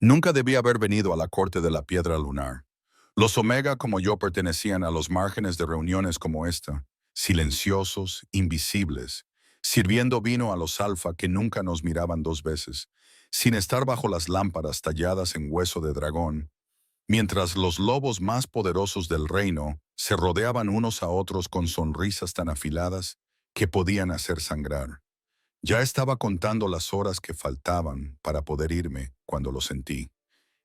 Nunca debí haber venido a la corte de la piedra lunar. Los Omega como yo pertenecían a los márgenes de reuniones como esta, silenciosos, invisibles, sirviendo vino a los Alfa que nunca nos miraban dos veces, sin estar bajo las lámparas talladas en hueso de dragón, mientras los lobos más poderosos del reino se rodeaban unos a otros con sonrisas tan afiladas que podían hacer sangrar. Ya estaba contando las horas que faltaban para poder irme cuando lo sentí.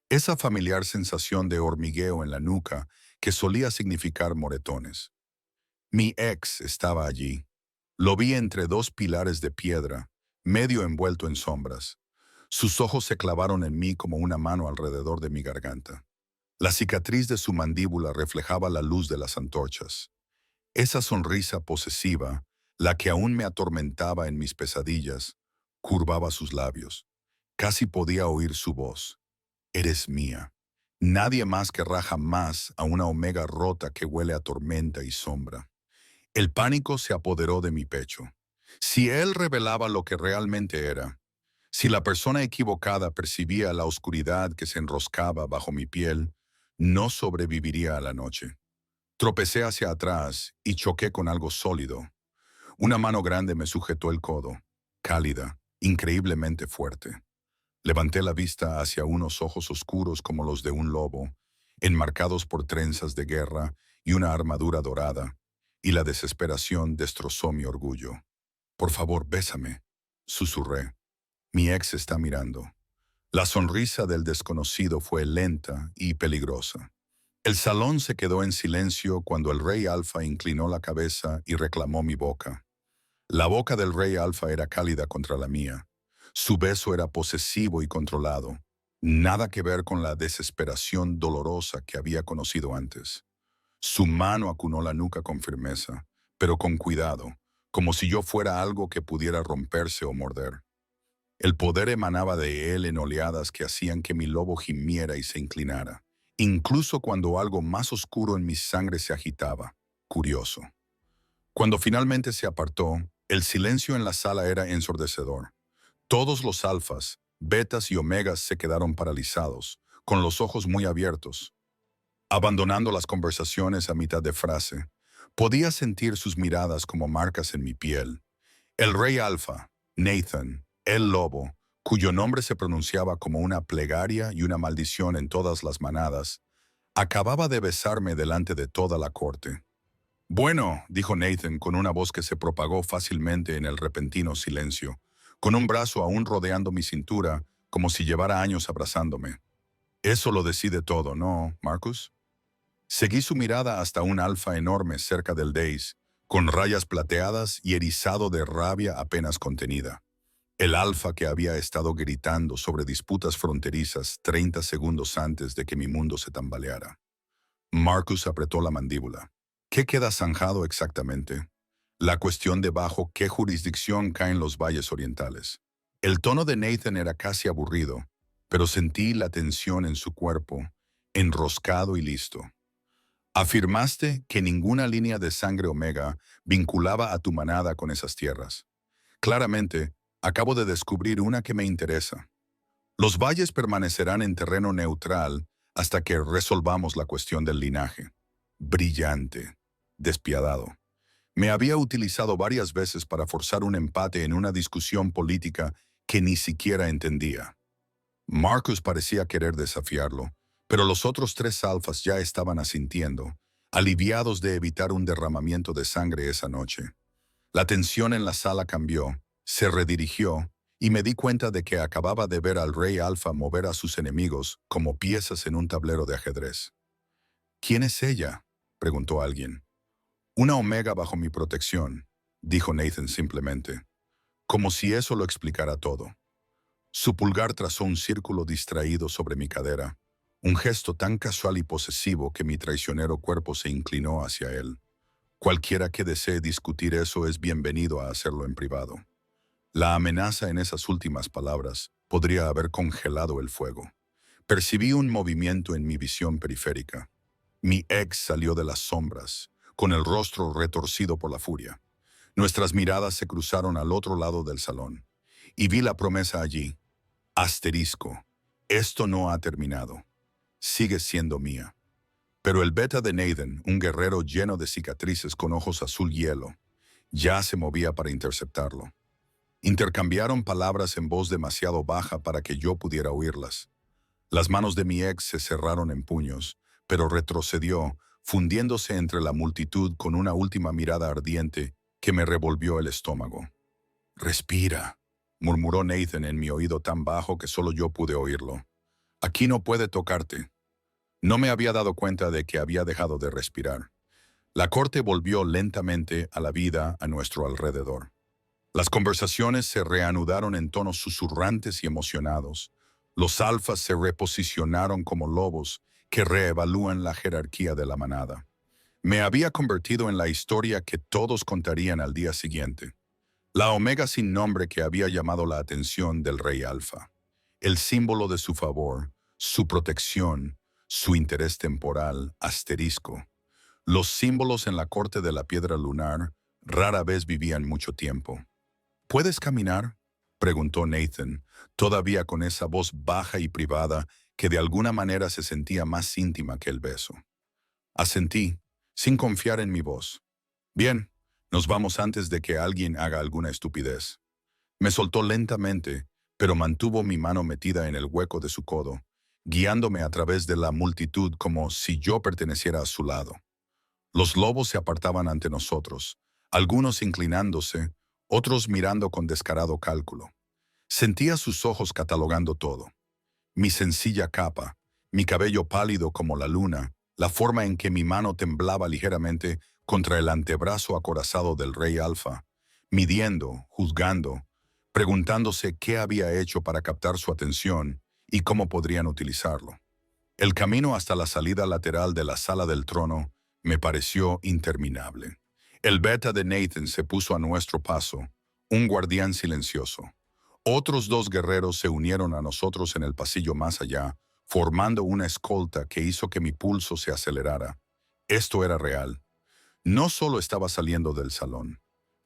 Esa familiar sensación de hormigueo en la nuca que solía significar moretones. Mi ex estaba allí. Lo vi entre dos pilares de piedra, medio envuelto en sombras. Sus ojos se clavaron en mí como una mano alrededor de mi garganta. La cicatriz de su mandíbula reflejaba la luz de las antorchas. Esa sonrisa posesiva, la que aún me atormentaba en mis pesadillas, curvaba sus labios. Casi podía oír su voz. Eres mía. Nadie más querrá jamás a una Omega rota que huele a tormenta y sombra. El pánico se apoderó de mi pecho. Si él revelaba lo que realmente era, si la persona equivocada percibía la oscuridad que se enroscaba bajo mi piel, no sobreviviría a la noche. Tropecé hacia atrás y choqué con algo sólido. Una mano grande me sujetó el codo, cálida, increíblemente fuerte. Levanté la vista hacia unos ojos oscuros como los de un lobo, enmarcados por trenzas de guerra y una armadura dorada, y la desesperación destrozó mi orgullo. Por favor, bésame, susurré. Mi ex está mirando. La sonrisa del desconocido fue lenta y peligrosa. El salón se quedó en silencio cuando el rey Alfa inclinó la cabeza y reclamó mi boca. La boca del rey Alfa era cálida contra la mía. Su beso era posesivo y controlado. Nada que ver con la desesperación dolorosa que había conocido antes. Su mano acunó la nuca con firmeza, pero con cuidado, como si yo fuera algo que pudiera romperse o morder. El poder emanaba de él en oleadas que hacían que mi lobo gimiera y se inclinara, incluso cuando algo más oscuro en mi sangre se agitaba, curioso. Cuando finalmente se apartó, el silencio en la sala era ensordecedor. Todos los alfas, betas y omegas se quedaron paralizados, con los ojos muy abiertos. Abandonando las conversaciones a mitad de frase, podía sentir sus miradas como marcas en mi piel. El rey alfa, Nathan, el lobo, cuyo nombre se pronunciaba como una plegaria y una maldición en todas las manadas, acababa de besarme delante de toda la corte. Bueno, dijo Nathan con una voz que se propagó fácilmente en el repentino silencio, con un brazo aún rodeando mi cintura, como si llevara años abrazándome. Eso lo decide todo, ¿no, Marcus? Seguí su mirada hasta un alfa enorme cerca del Daze, con rayas plateadas y erizado de rabia apenas contenida. El alfa que había estado gritando sobre disputas fronterizas 30 segundos antes de que mi mundo se tambaleara. Marcus apretó la mandíbula. ¿Qué queda zanjado exactamente? La cuestión de bajo qué jurisdicción caen los valles orientales. El tono de Nathan era casi aburrido, pero sentí la tensión en su cuerpo, enroscado y listo. Afirmaste que ninguna línea de sangre Omega vinculaba a tu manada con esas tierras. Claramente, acabo de descubrir una que me interesa. Los valles permanecerán en terreno neutral hasta que resolvamos la cuestión del linaje. Brillante, despiadado. Me había utilizado varias veces para forzar un empate en una discusión política que ni siquiera entendía. Marcus parecía querer desafiarlo, pero los otros tres alfas ya estaban asintiendo, aliviados de evitar un derramamiento de sangre esa noche. La tensión en la sala cambió, se redirigió, y me di cuenta de que acababa de ver al rey alfa mover a sus enemigos como piezas en un tablero de ajedrez. ¿Quién es ella?, preguntó alguien. Una omega bajo mi protección, dijo Nathan simplemente, como si eso lo explicara todo. Su pulgar trazó un círculo distraído sobre mi cadera, un gesto tan casual y posesivo que mi traicionero cuerpo se inclinó hacia él. Cualquiera que desee discutir eso es bienvenido a hacerlo en privado. La amenaza en esas últimas palabras podría haber congelado el fuego. Percibí un movimiento en mi visión periférica. Mi ex salió de las sombras, con el rostro retorcido por la furia. Nuestras miradas se cruzaron al otro lado del salón, y vi la promesa allí. Asterisco. Esto no ha terminado. Sigue siendo mía. Pero el beta de Nathan, un guerrero lleno de cicatrices con ojos azul hielo, ya se movía para interceptarlo. Intercambiaron palabras en voz demasiado baja para que yo pudiera oírlas. Las manos de mi ex se cerraron en puños, pero retrocedió, fundiéndose entre la multitud con una última mirada ardiente que me revolvió el estómago. «Respira», murmuró Nathan en mi oído tan bajo que solo yo pude oírlo. «Aquí no puede tocarte». No me había dado cuenta de que había dejado de respirar. La corte volvió lentamente a la vida a nuestro alrededor. Las conversaciones se reanudaron en tonos susurrantes y emocionados. Los alfas se reposicionaron como lobos que reevalúan la jerarquía de la manada. Me había convertido en la historia que todos contarían al día siguiente. La omega sin nombre que había llamado la atención del rey alfa. El símbolo de su favor, su protección, su interés temporal, asterisco. Los símbolos en la corte de la piedra lunar rara vez vivían mucho tiempo. ¿Puedes caminar?, preguntó Nathan, todavía con esa voz baja y privada que de alguna manera se sentía más íntima que el beso. Asentí, sin confiar en mi voz. «Bien, nos vamos antes de que alguien haga alguna estupidez». Me soltó lentamente, pero mantuvo mi mano metida en el hueco de su codo, guiándome a través de la multitud como si yo perteneciera a su lado. Los lobos se apartaban ante nosotros, algunos inclinándose, otros mirando con descarado cálculo. Sentía sus ojos catalogando todo. Mi sencilla capa, mi cabello pálido como la luna, la forma en que mi mano temblaba ligeramente contra el antebrazo acorazado del rey alfa, midiendo, juzgando, preguntándose qué había hecho para captar su atención y cómo podrían utilizarlo. El camino hasta la salida lateral de la sala del trono me pareció interminable. El beta de Nathan se puso a nuestro paso, un guardián silencioso. Otros dos guerreros se unieron a nosotros en el pasillo más allá, formando una escolta que hizo que mi pulso se acelerara. Esto era real. No solo estaba saliendo del salón,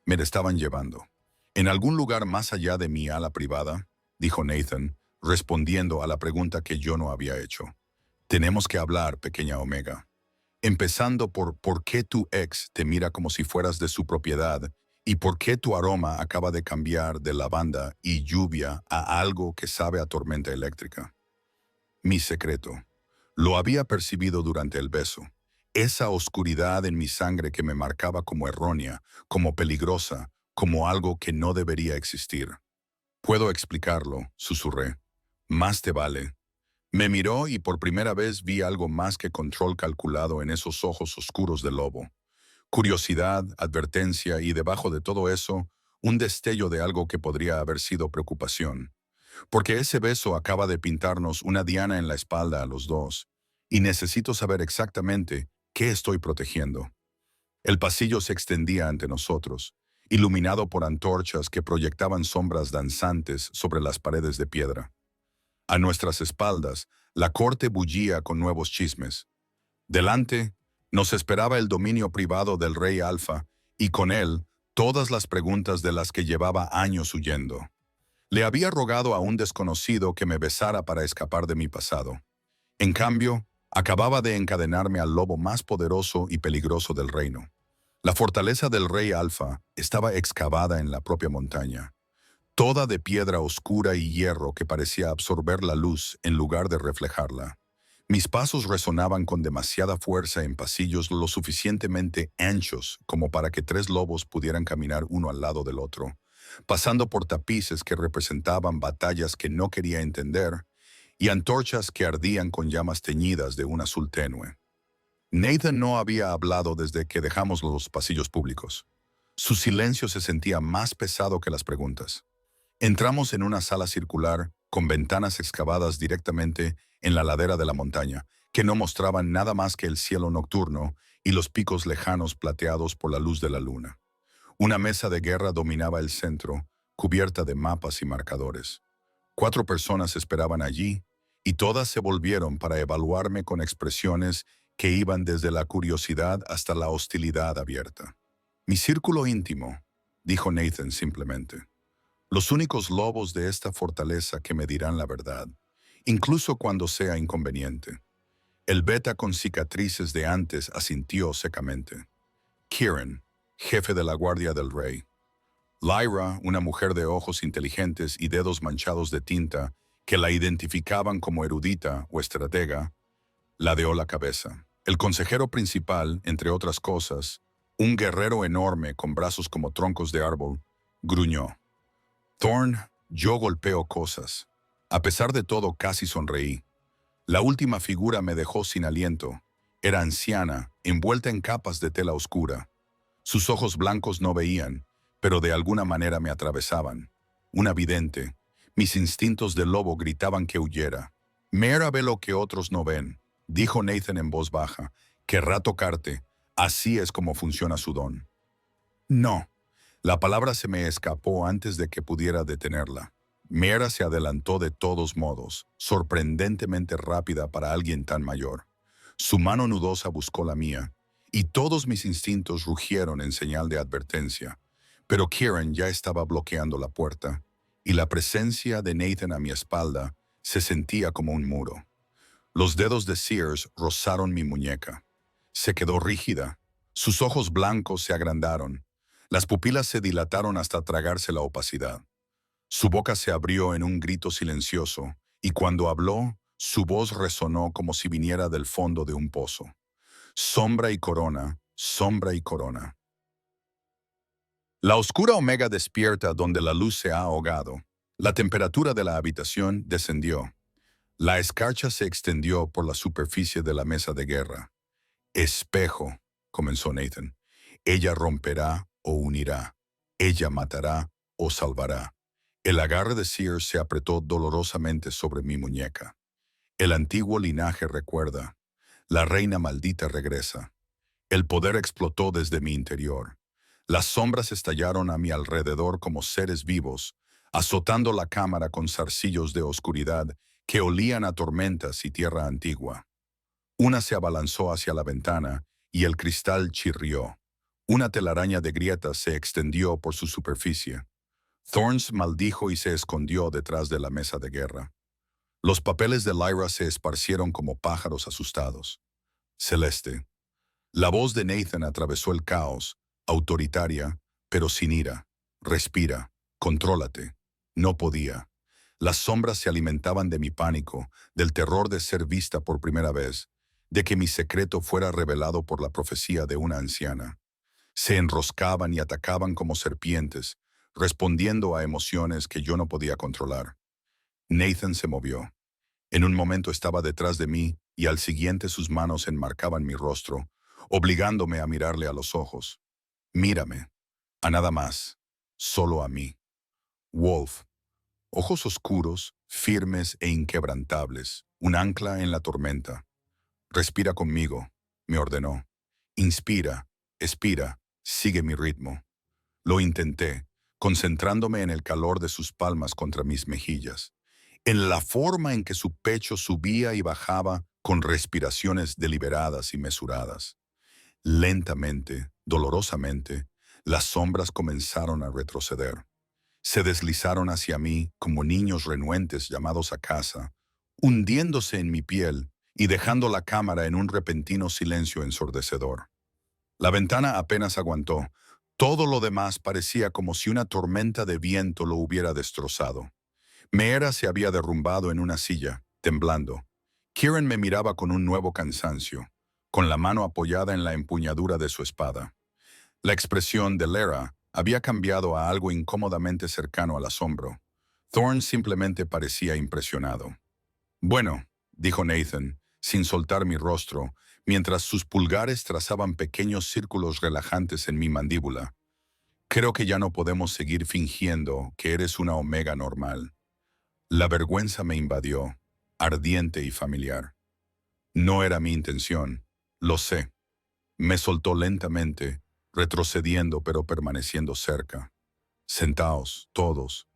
me la estaban llevando. En algún lugar más allá de mi ala privada, dijo Nathan, respondiendo a la pregunta que yo no había hecho. Tenemos que hablar, pequeña Omega. Empezando por qué tu ex te mira como si fueras de su propiedad y por qué tu aroma acaba de cambiar de lavanda y lluvia a algo que sabe a tormenta eléctrica. Mi secreto. Lo había percibido durante el beso. Esa oscuridad en mi sangre que me marcaba como errónea, como peligrosa, como algo que no debería existir. «Puedo explicarlo», susurré. «Más te vale». Me miró y por primera vez vi algo más que control calculado en esos ojos oscuros de lobo. Curiosidad, advertencia y debajo de todo eso, un destello de algo que podría haber sido preocupación. Porque ese beso acaba de pintarnos una diana en la espalda a los dos, y necesito saber exactamente qué estoy protegiendo. El pasillo se extendía ante nosotros, iluminado por antorchas que proyectaban sombras danzantes sobre las paredes de piedra. A nuestras espaldas, la corte bullía con nuevos chismes. Delante, nos esperaba el dominio privado del rey Alfa, y con él, todas las preguntas de las que llevaba años huyendo. Le había rogado a un desconocido que me besara para escapar de mi pasado. En cambio, acababa de encadenarme al lobo más poderoso y peligroso del reino. La fortaleza del rey Alfa estaba excavada en la propia montaña, toda de piedra oscura y hierro que parecía absorber la luz en lugar de reflejarla. Mis pasos resonaban con demasiada fuerza en pasillos lo suficientemente anchos como para que tres lobos pudieran caminar uno al lado del otro, pasando por tapices que representaban batallas que no quería entender y antorchas que ardían con llamas teñidas de un azul tenue. Nathan no había hablado desde que dejamos los pasillos públicos. Su silencio se sentía más pesado que las preguntas. Entramos en una sala circular con ventanas excavadas directamente en la ladera de la montaña, que no mostraban nada más que el cielo nocturno y los picos lejanos plateados por la luz de la luna. Una mesa de guerra dominaba el centro, cubierta de mapas y marcadores. 4 personas esperaban allí, y todas se volvieron para evaluarme con expresiones que iban desde la curiosidad hasta la hostilidad abierta. «Mi círculo íntimo», dijo Nathan simplemente. «Los únicos lobos de esta fortaleza que me dirán la verdad, incluso cuando sea inconveniente. El beta con cicatrices de antes asintió secamente. Kieran, jefe de la Guardia del Rey. Lyra, una mujer de ojos inteligentes y dedos manchados de tinta que la identificaban como erudita o estratega, ladeó la cabeza. El consejero principal, entre otras cosas, un guerrero enorme con brazos como troncos de árbol, gruñó. Thorn, yo golpeo cosas. A pesar de todo, casi sonreí. La última figura me dejó sin aliento. Era anciana, envuelta en capas de tela oscura. Sus ojos blancos no veían, pero de alguna manera me atravesaban. Una vidente. Mis instintos de lobo gritaban que huyera. Mera ve lo que otros no ven, dijo Nathan en voz baja. Querrá tocarte. Así es como funciona su don. No. La palabra se me escapó antes de que pudiera detenerla. Mera se adelantó de todos modos, sorprendentemente rápida para alguien tan mayor. Su mano nudosa buscó la mía, y todos mis instintos rugieron en señal de advertencia. Pero Kieran ya estaba bloqueando la puerta, y la presencia de Nathan a mi espalda se sentía como un muro. Los dedos de Sears rozaron mi muñeca. Se quedó rígida. Sus ojos blancos se agrandaron. Las pupilas se dilataron hasta tragarse la opacidad. Su boca se abrió en un grito silencioso, y cuando habló, su voz resonó como si viniera del fondo de un pozo. Sombra y corona, sombra y corona. La oscura Omega despierta donde la luz se ha ahogado. La temperatura de la habitación descendió. La escarcha se extendió por la superficie de la mesa de guerra. Espejo, comenzó Nathan. Ella romperá o unirá. Ella matará o salvará. El agarre de Sears se apretó dolorosamente sobre mi muñeca. El antiguo linaje recuerda. La reina maldita regresa. El poder explotó desde mi interior. Las sombras estallaron a mi alrededor como seres vivos, azotando la cámara con zarcillos de oscuridad que olían a tormentas y tierra antigua. Una se abalanzó hacia la ventana y el cristal chirrió. Una telaraña de grietas se extendió por su superficie. Thorns maldijo y se escondió detrás de la mesa de guerra. Los papeles de Lyra se esparcieron como pájaros asustados. Celeste. La voz de Nathan atravesó el caos, autoritaria, pero sin ira. Respira, contrólate. No podía. Las sombras se alimentaban de mi pánico, del terror de ser vista por primera vez, de que mi secreto fuera revelado por la profecía de una anciana. Se enroscaban y atacaban como serpientes, respondiendo a emociones que yo no podía controlar. Nathan se movió. En un momento estaba detrás de mí y al siguiente sus manos enmarcaban mi rostro, obligándome a mirarle a los ojos. Mírame. A nada más. Solo a mí. Wolf. Ojos oscuros, firmes e inquebrantables, un ancla en la tormenta. Respira conmigo, me ordenó. Inspira, expira, sigue mi ritmo. Lo intenté, concentrándome en el calor de sus palmas contra mis mejillas, en la forma en que su pecho subía y bajaba con respiraciones deliberadas y mesuradas. Lentamente, dolorosamente, las sombras comenzaron a retroceder. Se deslizaron hacia mí como niños renuentes llamados a casa, hundiéndose en mi piel y dejando la cámara en un repentino silencio ensordecedor. La ventana apenas aguantó. Todo lo demás parecía como si una tormenta de viento lo hubiera destrozado. Meera se había derrumbado en una silla, temblando. Kieran me miraba con un nuevo cansancio, con la mano apoyada en la empuñadura de su espada. La expresión de Lyra había cambiado a algo incómodamente cercano al asombro. Thorn simplemente parecía impresionado. Bueno, dijo Nathan, sin soltar mi rostro, mientras sus pulgares trazaban pequeños círculos relajantes en mi mandíbula. Creo que ya no podemos seguir fingiendo que eres una Omega normal. La vergüenza me invadió, ardiente y familiar. No era mi intención, lo sé. Me soltó lentamente, retrocediendo pero permaneciendo cerca. Sentaos, todos.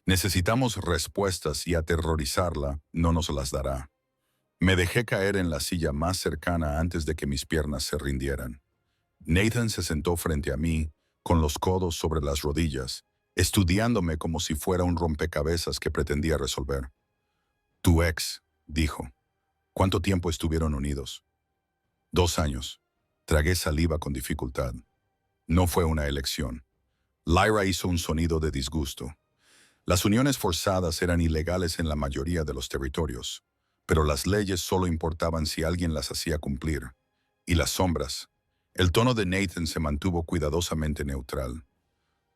Necesitamos respuestas y aterrorizarla no nos las dará. Me dejé caer en la silla más cercana antes de que mis piernas se rindieran. Nathan se sentó frente a mí, con los codos sobre las rodillas, estudiándome como si fuera un rompecabezas que pretendía resolver. Tu ex, dijo. ¿Cuánto tiempo estuvieron unidos? 2 años. Tragué saliva con dificultad. No fue una elección. Lyra hizo un sonido de disgusto. Las uniones forzadas eran ilegales en la mayoría de los territorios, pero las leyes solo importaban si alguien las hacía cumplir. Y las sombras. El tono de Nathan se mantuvo cuidadosamente neutral.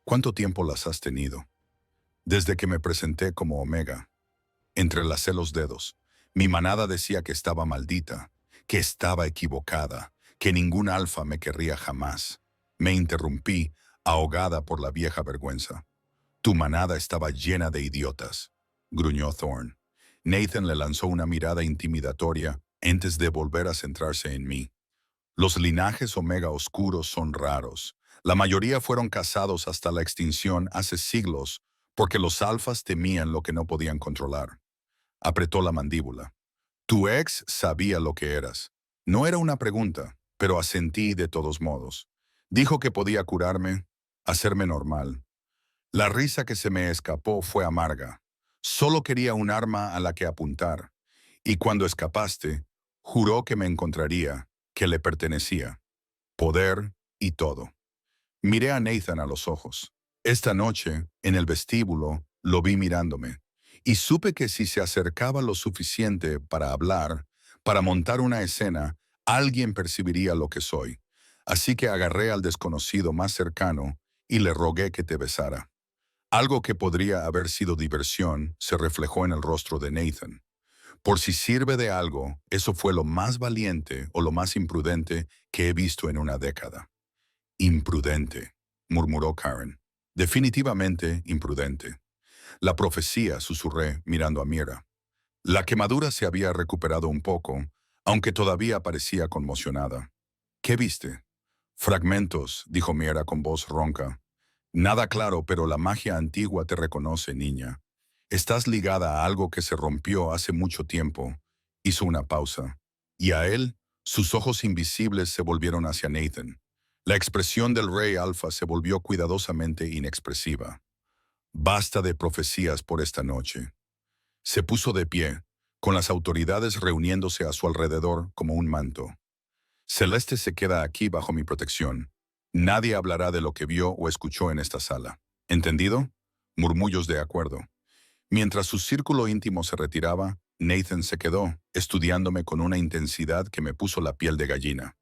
¿Cuánto tiempo las has tenido? Desde que me presenté como Omega. Entrelacé los dedos. Mi manada decía que estaba maldita, que estaba equivocada, que ningún alfa me querría jamás. Me interrumpí, ahogada por la vieja vergüenza. Tu manada estaba llena de idiotas, gruñó Thorne. Nathan le lanzó una mirada intimidatoria antes de volver a centrarse en mí. Los linajes Omega oscuros son raros. La mayoría fueron cazados hasta la extinción hace siglos porque los alfas temían lo que no podían controlar. Apretó la mandíbula. Tu ex sabía lo que eras. No era una pregunta, pero asentí de todos modos. Dijo que podía curarme, hacerme normal. La risa que se me escapó fue amarga. Solo quería un arma a la que apuntar. Y cuando escapaste, juró que me encontraría, que le pertenecía. Poder y todo. Miré a Nathan a los ojos. Esta noche, en el vestíbulo, lo vi mirándome. Y supe que si se acercaba lo suficiente para hablar, para montar una escena, alguien percibiría lo que soy. Así que agarré al desconocido más cercano y le rogué que te besara. Algo que podría haber sido diversión se reflejó en el rostro de Nathan. Por si sirve de algo, eso fue lo más valiente o lo más imprudente que he visto en una década. Imprudente, murmuró Karen. Definitivamente imprudente. La profecía, susurré, mirando a Mira. La quemadura se había recuperado un poco, aunque todavía parecía conmocionada. ¿Qué viste? Fragmentos, dijo Mira con voz ronca. Nada claro, pero la magia antigua te reconoce, niña. Estás ligada a algo que se rompió hace mucho tiempo. Hizo una pausa. Y a él, sus ojos invisibles se volvieron hacia Nathan. La expresión del rey Alfa se volvió cuidadosamente inexpresiva. Basta de profecías por esta noche. Se puso de pie, con las autoridades reuniéndose a su alrededor como un manto. Celeste se queda aquí bajo mi protección. Nadie hablará de lo que vio o escuchó en esta sala. ¿Entendido? Murmullos de acuerdo. Mientras su círculo íntimo se retiraba, Nathan se quedó, estudiándome con una intensidad que me puso la piel de gallina.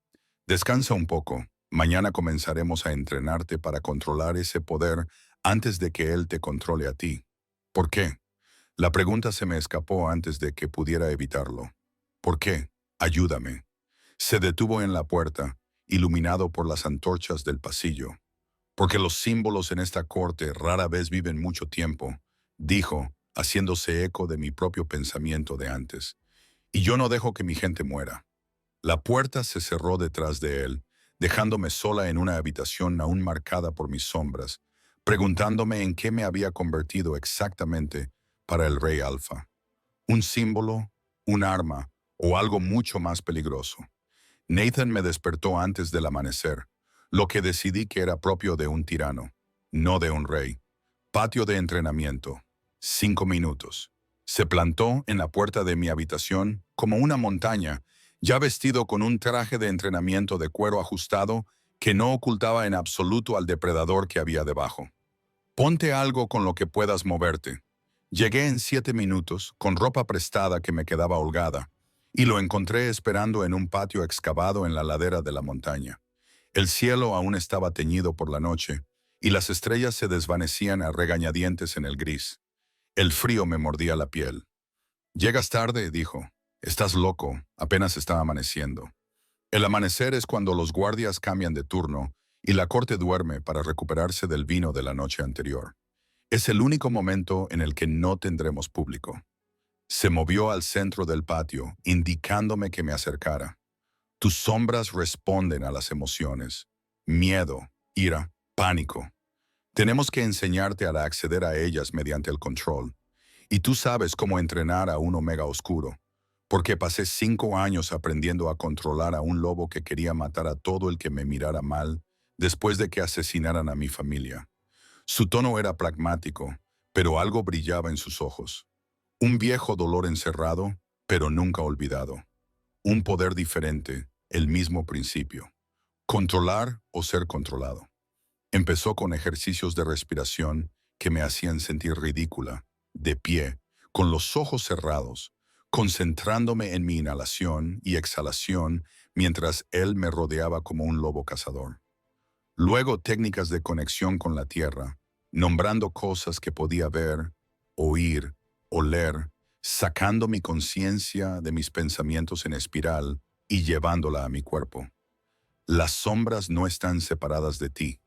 Descansa un poco. Mañana comenzaremos a entrenarte para controlar ese poder antes de que él te controle a ti. ¿Por qué? La pregunta se me escapó antes de que pudiera evitarlo. ¿Por qué? Ayúdame. Se detuvo en la puerta, iluminado por las antorchas del pasillo. Porque los símbolos en esta corte rara vez viven mucho tiempo, dijo, haciéndose eco de mi propio pensamiento de antes. Y yo no dejo que mi gente muera. La puerta se cerró detrás de él, dejándome sola en una habitación aún marcada por mis sombras, preguntándome en qué me había convertido exactamente para el Rey Alfa. ¿Un símbolo, un arma o algo mucho más peligroso? Nathan me despertó antes del amanecer, lo que decidí que era propio de un tirano, no de un rey. Patio de entrenamiento. 5 minutos. Se plantó en la puerta de mi habitación como una montaña, ya vestido con un traje de entrenamiento de cuero ajustado que no ocultaba en absoluto al depredador que había debajo. Ponte algo con lo que puedas moverte. Llegué en 7 minutos, con ropa prestada que me quedaba holgada, y lo encontré esperando en un patio excavado en la ladera de la montaña. El cielo aún estaba teñido por la noche, y las estrellas se desvanecían a regañadientes en el gris. El frío me mordía la piel. «Llegas tarde», dijo. «Estás loco, apenas está amaneciendo». El amanecer es cuando los guardias cambian de turno y la corte duerme para recuperarse del vino de la noche anterior. Es el único momento en el que no tendremos público. Se movió al centro del patio, indicándome que me acercara. Tus sombras responden a las emociones. Miedo, ira, pánico. Tenemos que enseñarte a acceder a ellas mediante el control. Y tú sabes cómo entrenar a un Omega oscuro, porque pasé 5 años aprendiendo a controlar a un lobo que quería matar a todo el que me mirara mal después de que asesinaran a mi familia. Su tono era pragmático, pero algo brillaba en sus ojos. Un viejo dolor encerrado, pero nunca olvidado. Un poder diferente, el mismo principio. Controlar o ser controlado. Empezó con ejercicios de respiración que me hacían sentir ridícula, de pie, con los ojos cerrados, concentrándome en mi inhalación y exhalación mientras él me rodeaba como un lobo cazador. Luego técnicas de conexión con la tierra, nombrando cosas que podía ver, oír, oler, sacando mi conciencia de mis pensamientos en espiral y llevándola a mi cuerpo. Las sombras no están separadas de ti,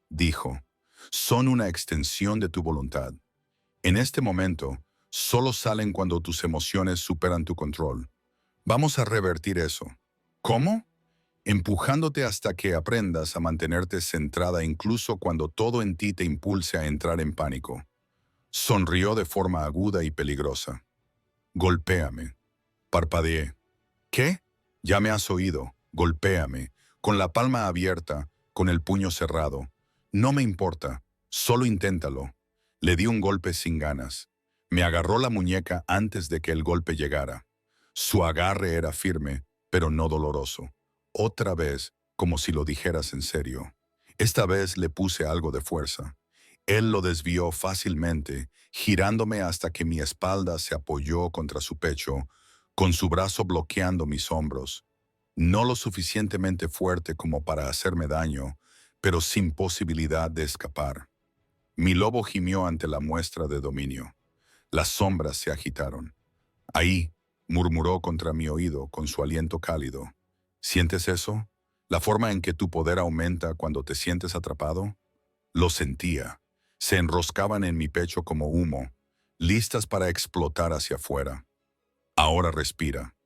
dijo. Son una extensión de tu voluntad. En este momento, solo salen cuando tus emociones superan tu control. Vamos a revertir eso. ¿Cómo? Empujándote hasta que aprendas a mantenerte centrada incluso cuando todo en ti te impulse a entrar en pánico. Sonrió de forma aguda y peligrosa. Golpéame. Parpadeé. ¿Qué? Ya me has oído. Golpéame. Con la palma abierta, con el puño cerrado. No me importa. Solo inténtalo. Le di un golpe sin ganas. Me agarró la muñeca antes de que el golpe llegara. Su agarre era firme, pero no doloroso. Otra vez, como si lo dijeras en serio. Esta vez le puse algo de fuerza. Él lo desvió fácilmente, girándome hasta que mi espalda se apoyó contra su pecho, con su brazo bloqueando mis hombros. No lo suficientemente fuerte como para hacerme daño, pero sin posibilidad de escapar. Mi lobo gimió ante la muestra de dominio. Las sombras se agitaron. Ahí, murmuró contra mi oído con su aliento cálido. ¿Sientes eso? ¿La forma en que tu poder aumenta cuando te sientes atrapado? Lo sentía. Se enroscaban en mi pecho como humo, listas para explotar hacia afuera. Ahora respira.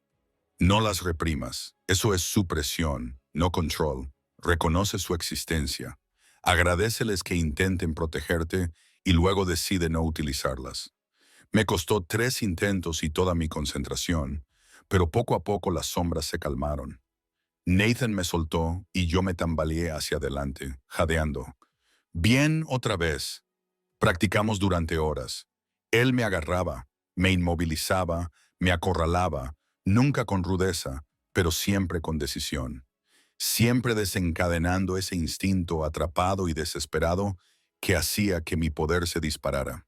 No las reprimas. Eso es supresión, no control. Reconoce su existencia. Agradéceles que intenten protegerte y luego decide no utilizarlas. Me costó 3 intentos y toda mi concentración, pero poco a poco las sombras se calmaron. Nathan me soltó y yo me tambaleé hacia adelante, jadeando. Bien, otra vez. Practicamos durante horas. Él me agarraba, me inmovilizaba, me acorralaba, nunca con rudeza, pero siempre con decisión. Siempre desencadenando ese instinto atrapado y desesperado que hacía que mi poder se disparara.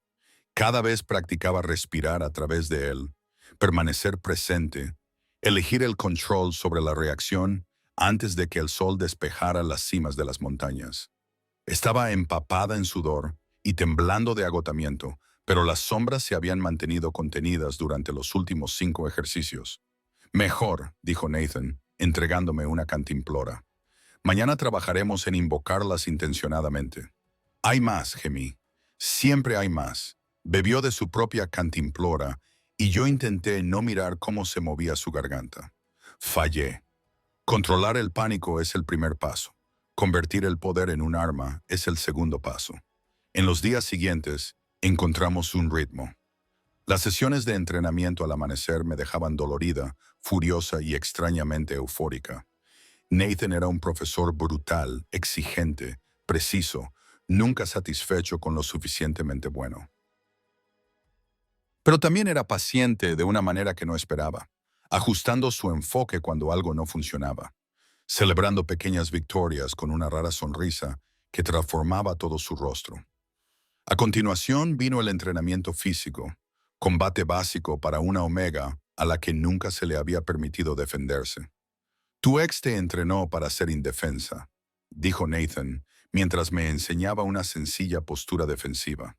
Cada vez practicaba respirar a través de él, permanecer presente, elegir el control sobre la reacción antes de que el sol despejara las cimas de las montañas. Estaba empapada en sudor y temblando de agotamiento, pero las sombras se habían mantenido contenidas durante los últimos 5 ejercicios. Mejor, dijo Nathan, entregándome una cantimplora. Mañana trabajaremos en invocarlas intencionadamente. Hay más, gemí. Siempre hay más. Bebió de su propia cantimplora y yo intenté no mirar cómo se movía su garganta. Fallé. Controlar el pánico es el primer paso. Convertir el poder en un arma es el segundo paso. En los días siguientes, encontramos un ritmo. Las sesiones de entrenamiento al amanecer me dejaban dolorida, furiosa y extrañamente eufórica. Nathan era un profesor brutal, exigente, preciso, nunca satisfecho con lo suficientemente bueno. Pero también era paciente de una manera que no esperaba, ajustando su enfoque cuando algo no funcionaba, celebrando pequeñas victorias con una rara sonrisa que transformaba todo su rostro. A continuación vino el entrenamiento físico, combate básico para una Omega a la que nunca se le había permitido defenderse. Tu ex te entrenó para ser indefensa, dijo Nathan, mientras me enseñaba una sencilla postura defensiva.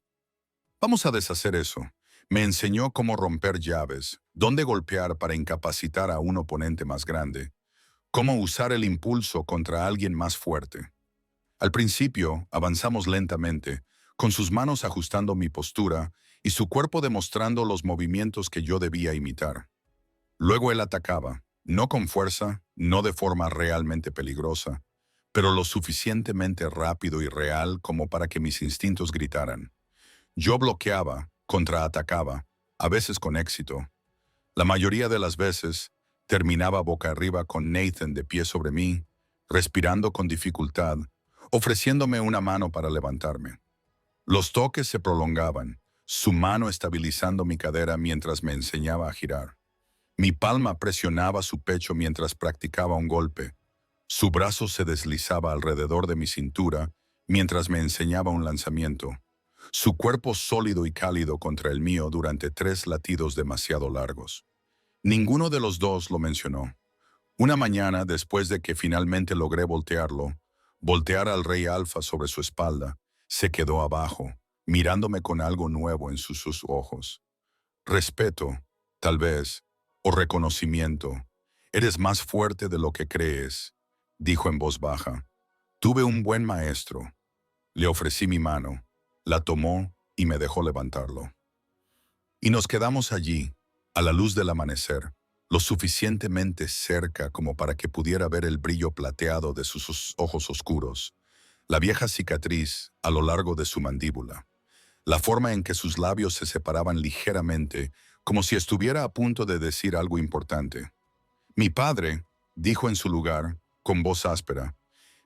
Vamos a deshacer eso. Me enseñó cómo romper llaves, dónde golpear para incapacitar a un oponente más grande, cómo usar el impulso contra alguien más fuerte. Al principio, avanzamos lentamente, con sus manos ajustando mi postura y su cuerpo demostrando los movimientos que yo debía imitar. Luego él atacaba, no con fuerza, no de forma realmente peligrosa, pero lo suficientemente rápido y real como para que mis instintos gritaran. Yo bloqueaba, contraatacaba, a veces con éxito. La mayoría de las veces, terminaba boca arriba con Nathan de pie sobre mí, respirando con dificultad, ofreciéndome una mano para levantarme. Los toques se prolongaban, su mano estabilizando mi cadera mientras me enseñaba a girar. Mi palma presionaba su pecho mientras practicaba un golpe. Su brazo se deslizaba alrededor de mi cintura mientras me enseñaba un lanzamiento. Su cuerpo sólido y cálido contra el mío durante 3 latidos demasiado largos. Ninguno de los dos lo mencionó. Una mañana, después de que finalmente logré voltear al rey alfa sobre su espalda, se quedó abajo, mirándome con algo nuevo en sus ojos. Respeto, tal vez, o reconocimiento. Eres más fuerte de lo que crees, dijo en voz baja. Tuve un buen maestro. Le ofrecí mi mano, la tomó y me dejó levantarlo. Y nos quedamos allí, a la luz del amanecer, lo suficientemente cerca como para que pudiera ver el brillo plateado de sus ojos oscuros, la vieja cicatriz a lo largo de su mandíbula, la forma en que sus labios se separaban ligeramente, como si estuviera a punto de decir algo importante. Mi padre, dijo en su lugar, con voz áspera,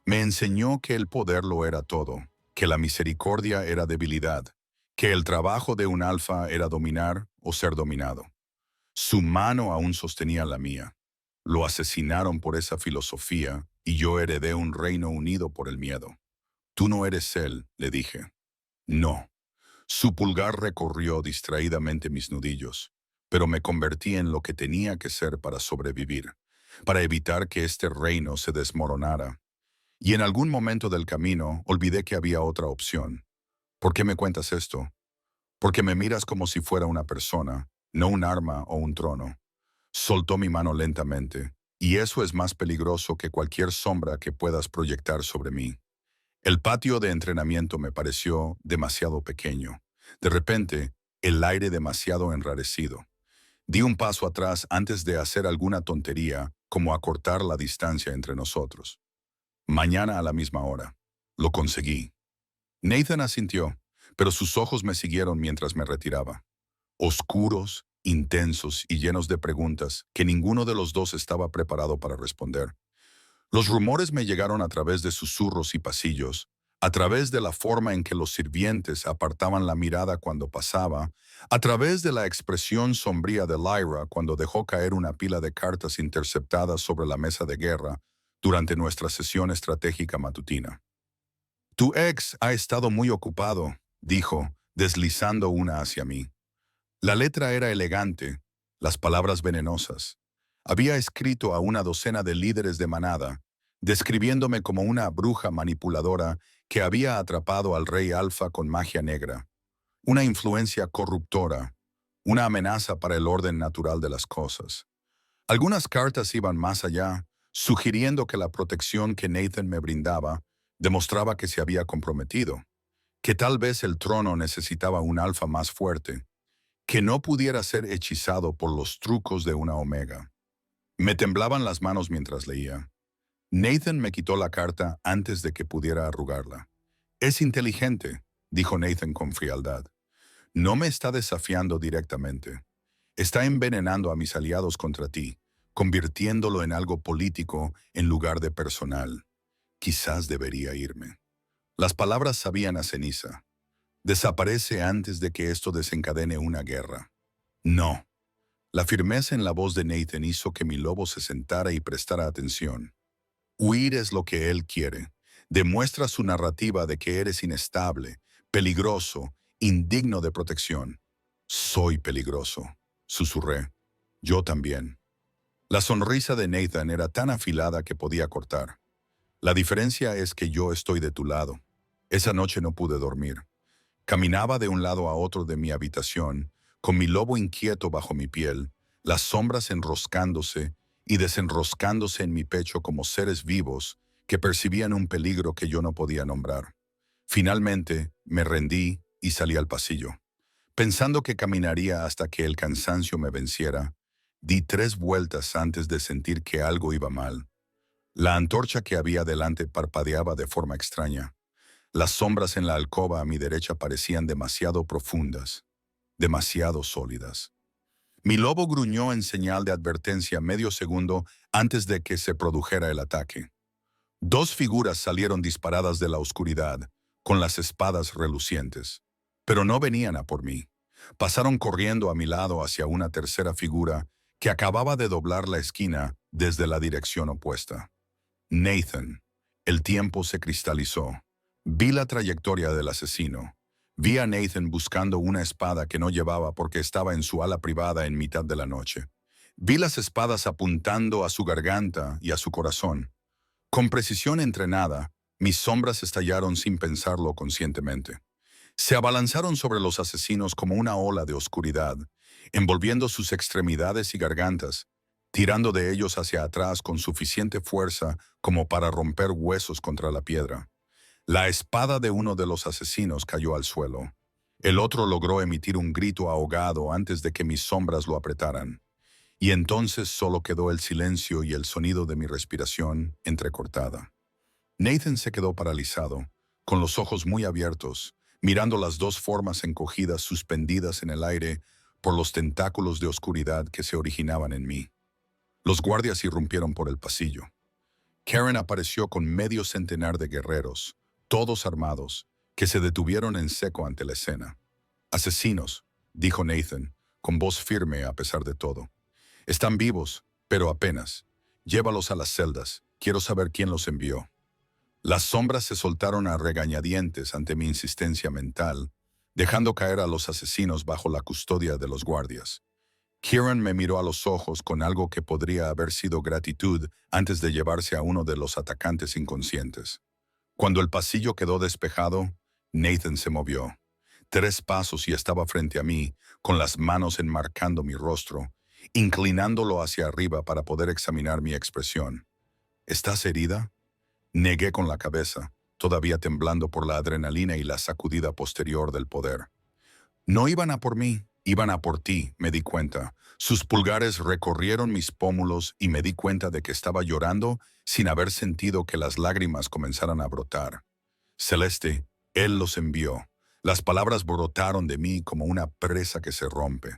me enseñó que el poder lo era todo, que la misericordia era debilidad, que el trabajo de un alfa era dominar o ser dominado. Su mano aún sostenía la mía. Lo asesinaron por esa filosofía y yo heredé un reino unido por el miedo. Tú no eres él, le dije. No. Su pulgar recorrió distraídamente mis nudillos, pero me convertí en lo que tenía que ser para sobrevivir, para evitar que este reino se desmoronara. Y en algún momento del camino olvidé que había otra opción. ¿Por qué me cuentas esto? Porque me miras como si fuera una persona, no un arma o un trono. Soltó mi mano lentamente, y eso es más peligroso que cualquier sombra que puedas proyectar sobre mí. El patio de entrenamiento me pareció demasiado pequeño. De repente, el aire demasiado enrarecido. Di un paso atrás antes de hacer alguna tontería, como acortar la distancia entre nosotros. Mañana a la misma hora. Lo conseguí. Nathan asintió, pero sus ojos me siguieron mientras me retiraba. Oscuros, intensos y llenos de preguntas que ninguno de los dos estaba preparado para responder. Los rumores me llegaron a través de susurros y pasillos, a través de la forma en que los sirvientes apartaban la mirada cuando pasaba, a través de la expresión sombría de Lyra cuando dejó caer una pila de cartas interceptadas sobre la mesa de guerra durante nuestra sesión estratégica matutina. Tu ex ha estado muy ocupado, dijo, deslizando una hacia mí. La letra era elegante, las palabras venenosas. Había escrito a una docena de líderes de manada, describiéndome como una bruja manipuladora que había atrapado al rey Alfa con magia negra, una influencia corruptora, una amenaza para el orden natural de las cosas. Algunas cartas iban más allá, sugiriendo que la protección que Nathan me brindaba demostraba que se había comprometido, que tal vez el trono necesitaba un alfa más fuerte, que no pudiera ser hechizado por los trucos de una omega. Me temblaban las manos mientras leía. Nathan me quitó la carta antes de que pudiera arrugarla. Es inteligente, dijo Nathan con frialdad. No me está desafiando directamente. Está envenenando a mis aliados contra ti, convirtiéndolo en algo político en lugar de personal. Quizás debería irme. Las palabras sabían a ceniza. Desaparece antes de que esto desencadene una guerra. No. La firmeza en la voz de Nathan hizo que mi lobo se sentara y prestara atención. Huir es lo que él quiere. Demuestra su narrativa de que eres inestable, peligroso, indigno de protección. Soy peligroso, susurré. Yo también. La sonrisa de Nathan era tan afilada que podía cortar. La diferencia es que yo estoy de tu lado. Esa noche no pude dormir. Caminaba de un lado a otro de mi habitación, con mi lobo inquieto bajo mi piel, las sombras enroscándose y desenroscándose en mi pecho como seres vivos que percibían un peligro que yo no podía nombrar. Finalmente, me rendí y salí al pasillo. Pensando que caminaría hasta que el cansancio me venciera, di 3 vueltas antes de sentir que algo iba mal. La antorcha que había delante parpadeaba de forma extraña. Las sombras en la alcoba a mi derecha parecían demasiado profundas, demasiado sólidas. Mi lobo gruñó en señal de advertencia medio segundo antes de que se produjera el ataque. 2 figuras salieron disparadas de la oscuridad, con las espadas relucientes, pero no venían a por mí. Pasaron corriendo a mi lado hacia una tercera figura que acababa de doblar la esquina desde la dirección opuesta. Nathan. El tiempo se cristalizó. Vi la trayectoria del asesino. Vi a Nathan buscando una espada que no llevaba porque estaba en su ala privada en mitad de la noche. Vi las espadas apuntando a su garganta y a su corazón. Con precisión entrenada, mis sombras estallaron sin pensarlo conscientemente. Se abalanzaron sobre los asesinos como una ola de oscuridad, envolviendo sus extremidades y gargantas, tirando de ellos hacia atrás con suficiente fuerza como para romper huesos contra la piedra. La espada de uno de los asesinos cayó al suelo. El otro logró emitir un grito ahogado antes de que mis sombras lo apretaran. Y entonces solo quedó el silencio y el sonido de mi respiración entrecortada. Nathan se quedó paralizado, con los ojos muy abiertos, mirando las dos formas encogidas suspendidas en el aire por los tentáculos de oscuridad que se originaban en mí. Los guardias irrumpieron por el pasillo. Karen apareció con medio centenar de guerreros, todos armados, que se detuvieron en seco ante la escena. «Asesinos», dijo Nathan, con voz firme a pesar de todo. «Están vivos, pero apenas. Llévalos a las celdas. Quiero saber quién los envió». Las sombras se soltaron a regañadientes ante mi insistencia mental, dejando caer a los asesinos bajo la custodia de los guardias. Kieran me miró a los ojos con algo que podría haber sido gratitud antes de llevarse a uno de los atacantes inconscientes. Cuando el pasillo quedó despejado, Nathan se movió. 3 pasos y estaba frente a mí, con las manos enmarcando mi rostro, inclinándolo hacia arriba para poder examinar mi expresión. «¿Estás herida?». Negué con la cabeza, todavía temblando por la adrenalina y la sacudida posterior del poder. «No iban a por mí, iban a por ti», me di cuenta. Sus pulgares recorrieron mis pómulos y me di cuenta de que estaba llorando sin haber sentido que las lágrimas comenzaran a brotar. «Celeste, él los envió». Las palabras brotaron de mí como una presa que se rompe.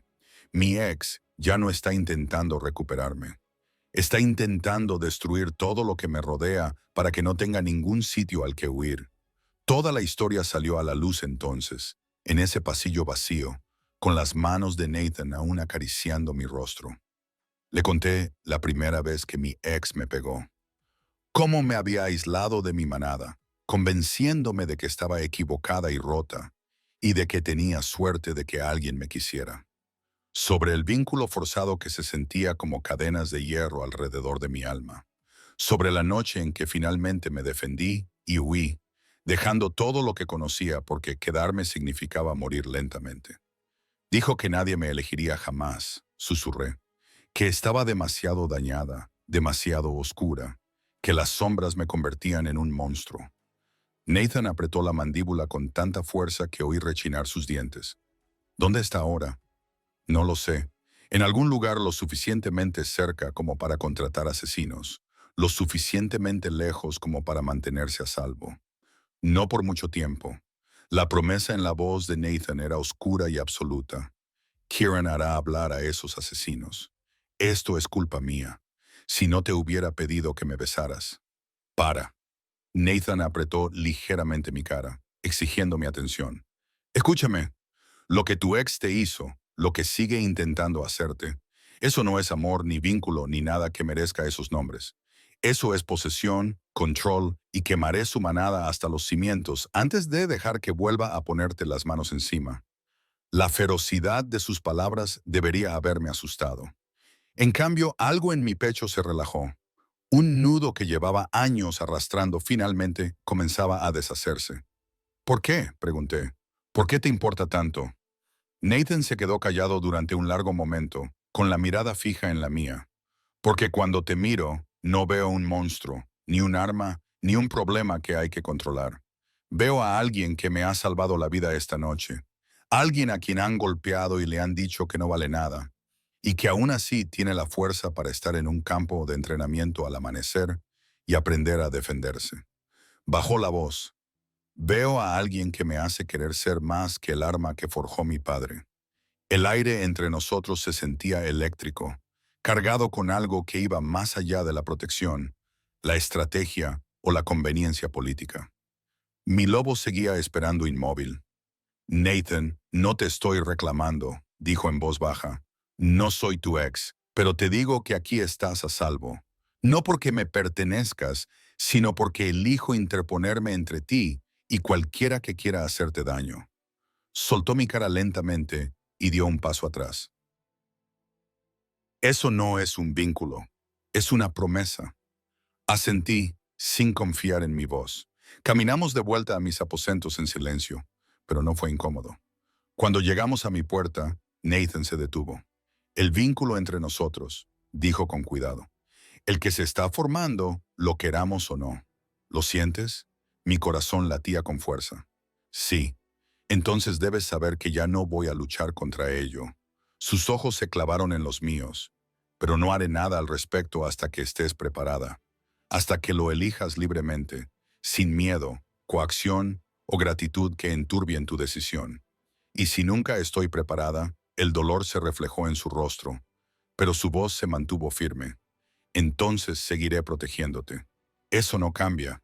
Mi ex ya no está intentando recuperarme. Está intentando destruir todo lo que me rodea para que no tenga ningún sitio al que huir. Toda la historia salió a la luz entonces, en ese pasillo vacío, con las manos de Nathan aún acariciando mi rostro. Le conté la primera vez que mi ex me pegó. Cómo me había aislado de mi manada, convenciéndome de que estaba equivocada y rota, y de que tenía suerte de que alguien me quisiera. Sobre el vínculo forzado que se sentía como cadenas de hierro alrededor de mi alma. Sobre la noche en que finalmente me defendí y huí, dejando todo lo que conocía porque quedarme significaba morir lentamente. Dijo que nadie me elegiría jamás, susurré, que estaba demasiado dañada, demasiado oscura, que las sombras me convertían en un monstruo. Nathan apretó la mandíbula con tanta fuerza que oí rechinar sus dientes. «¿Dónde está ahora?». «No lo sé. En algún lugar lo suficientemente cerca como para contratar asesinos, lo suficientemente lejos como para mantenerse a salvo. No por mucho tiempo». La promesa en la voz de Nathan era oscura y absoluta. «Kieran hará hablar a esos asesinos. Esto es culpa mía. Si no te hubiera pedido que me besaras». «Para». Nathan apretó ligeramente mi cara, exigiendo mi atención. «Escúchame. Lo que tu ex te hizo, lo que sigue intentando hacerte, eso no es amor, ni vínculo, ni nada que merezca esos nombres. Eso es posesión, control, y quemaré su manada hasta los cimientos antes de dejar que vuelva a ponerte las manos encima». La ferocidad de sus palabras debería haberme asustado. En cambio, algo en mi pecho se relajó. Un nudo que llevaba años arrastrando finalmente comenzaba a deshacerse. «¿Por qué?», pregunté. «¿Por qué te importa tanto?». Nathan se quedó callado durante un largo momento, con la mirada fija en la mía. «Porque cuando te miro, no veo un monstruo, ni un arma, ni un problema que hay que controlar. Veo a alguien que me ha salvado la vida esta noche. Alguien a quien han golpeado y le han dicho que no vale nada, y que aún así tiene la fuerza para estar en un campo de entrenamiento al amanecer y aprender a defenderse». Bajó la voz. «Veo a alguien que me hace querer ser más que el arma que forjó mi padre». El aire entre nosotros se sentía eléctrico, cargado con algo que iba más allá de la protección, la estrategia o la conveniencia política. Mi lobo seguía esperando inmóvil. Nathan No te estoy reclamando, dijo en voz baja. No soy tu ex, pero te digo que aquí estás a salvo. No porque me pertenezcas, sino porque elijo interponerme entre ti y cualquiera que quiera hacerte daño. Soltó mi cara lentamente y dio un paso atrás. Eso no es un vínculo, es una promesa. Asentí, sin confiar en mi voz. Caminamos de vuelta a mis aposentos en silencio, pero no fue incómodo. Cuando llegamos a mi puerta, Nathan se detuvo. El vínculo entre nosotros, dijo con cuidado. El que se está formando, lo queramos o no. ¿Lo sientes? Mi corazón latía con fuerza. Sí. Entonces debes saber que ya no voy a luchar contra ello. Sus ojos se clavaron en los míos, pero no haré nada al respecto hasta que estés preparada, hasta que lo elijas libremente, sin miedo, coacción o gratitud que enturbien tu decisión. Y si nunca estoy preparada, el dolor se reflejó en su rostro, pero su voz se mantuvo firme. Entonces seguiré protegiéndote. Eso no cambia.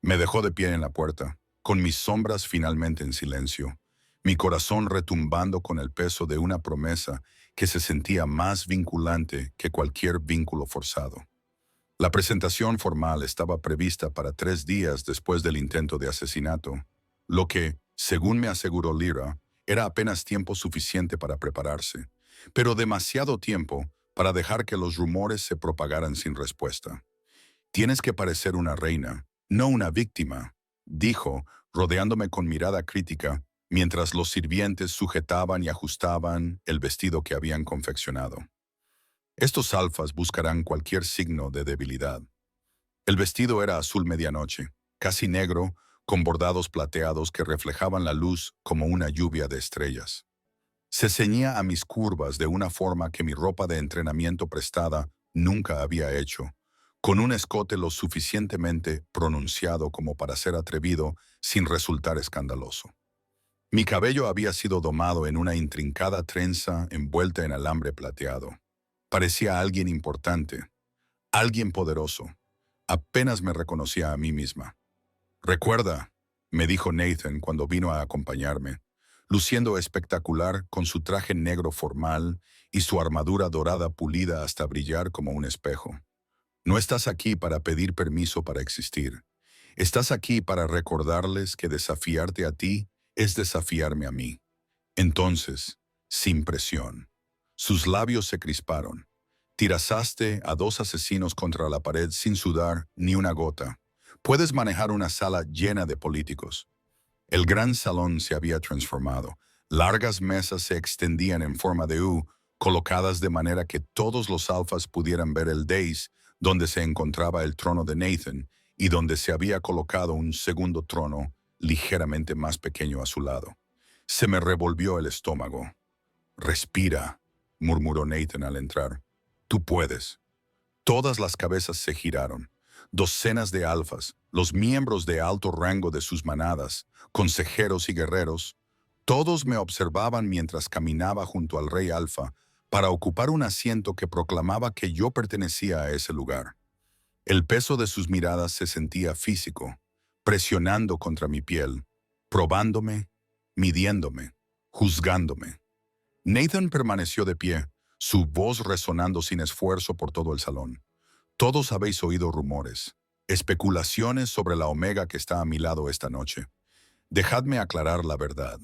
Me dejó de pie en la puerta, con mis sombras finalmente en silencio, mi corazón retumbando con el peso de una promesa que se sentía más vinculante que cualquier vínculo forzado. La presentación formal estaba prevista para 3 días después del intento de asesinato, lo que, según me aseguró Lyra, era apenas tiempo suficiente para prepararse, pero demasiado tiempo para dejar que los rumores se propagaran sin respuesta. Tienes que parecer una reina, no una víctima, dijo, rodeándome con mirada crítica, mientras los sirvientes sujetaban y ajustaban el vestido que habían confeccionado. Estos alfas buscarán cualquier signo de debilidad. El vestido era azul medianoche, casi negro, con bordados plateados que reflejaban la luz como una lluvia de estrellas. Se ceñía a mis curvas de una forma que mi ropa de entrenamiento prestada nunca había hecho, con un escote lo suficientemente pronunciado como para ser atrevido sin resultar escandaloso. Mi cabello había sido domado en una intrincada trenza envuelta en alambre plateado. Parecía alguien importante, alguien poderoso. Apenas me reconocía a mí misma. «Recuerda», me dijo Nathan cuando vino a acompañarme, luciendo espectacular con su traje negro formal y su armadura dorada pulida hasta brillar como un espejo. «No estás aquí para pedir permiso para existir. Estás aquí para recordarles que desafiarte a ti es desafiarme a mí. Entonces, sin presión». Sus labios se crisparon. «Tirasaste a 2 asesinos contra la pared sin sudar ni una gota. Puedes manejar una sala llena de políticos». El gran salón se había transformado. Largas mesas se extendían en forma de U, colocadas de manera que todos los alfas pudieran ver el dais donde se encontraba el trono de Nathan y donde se había colocado un segundo trono ligeramente más pequeño a su lado. Se me revolvió el estómago. «Respira», murmuró Nathan al entrar. «Tú puedes». Todas las cabezas se giraron. Docenas de alfas, los miembros de alto rango de sus manadas, consejeros y guerreros, todos me observaban mientras caminaba junto al rey alfa para ocupar un asiento que proclamaba que yo pertenecía a ese lugar. El peso de sus miradas se sentía físico, presionando contra mi piel, probándome, midiéndome, juzgándome. Nathan permaneció de pie, su voz resonando sin esfuerzo por todo el salón. «Todos habéis oído rumores, especulaciones sobre la Omega que está a mi lado esta noche. Dejadme aclarar la verdad».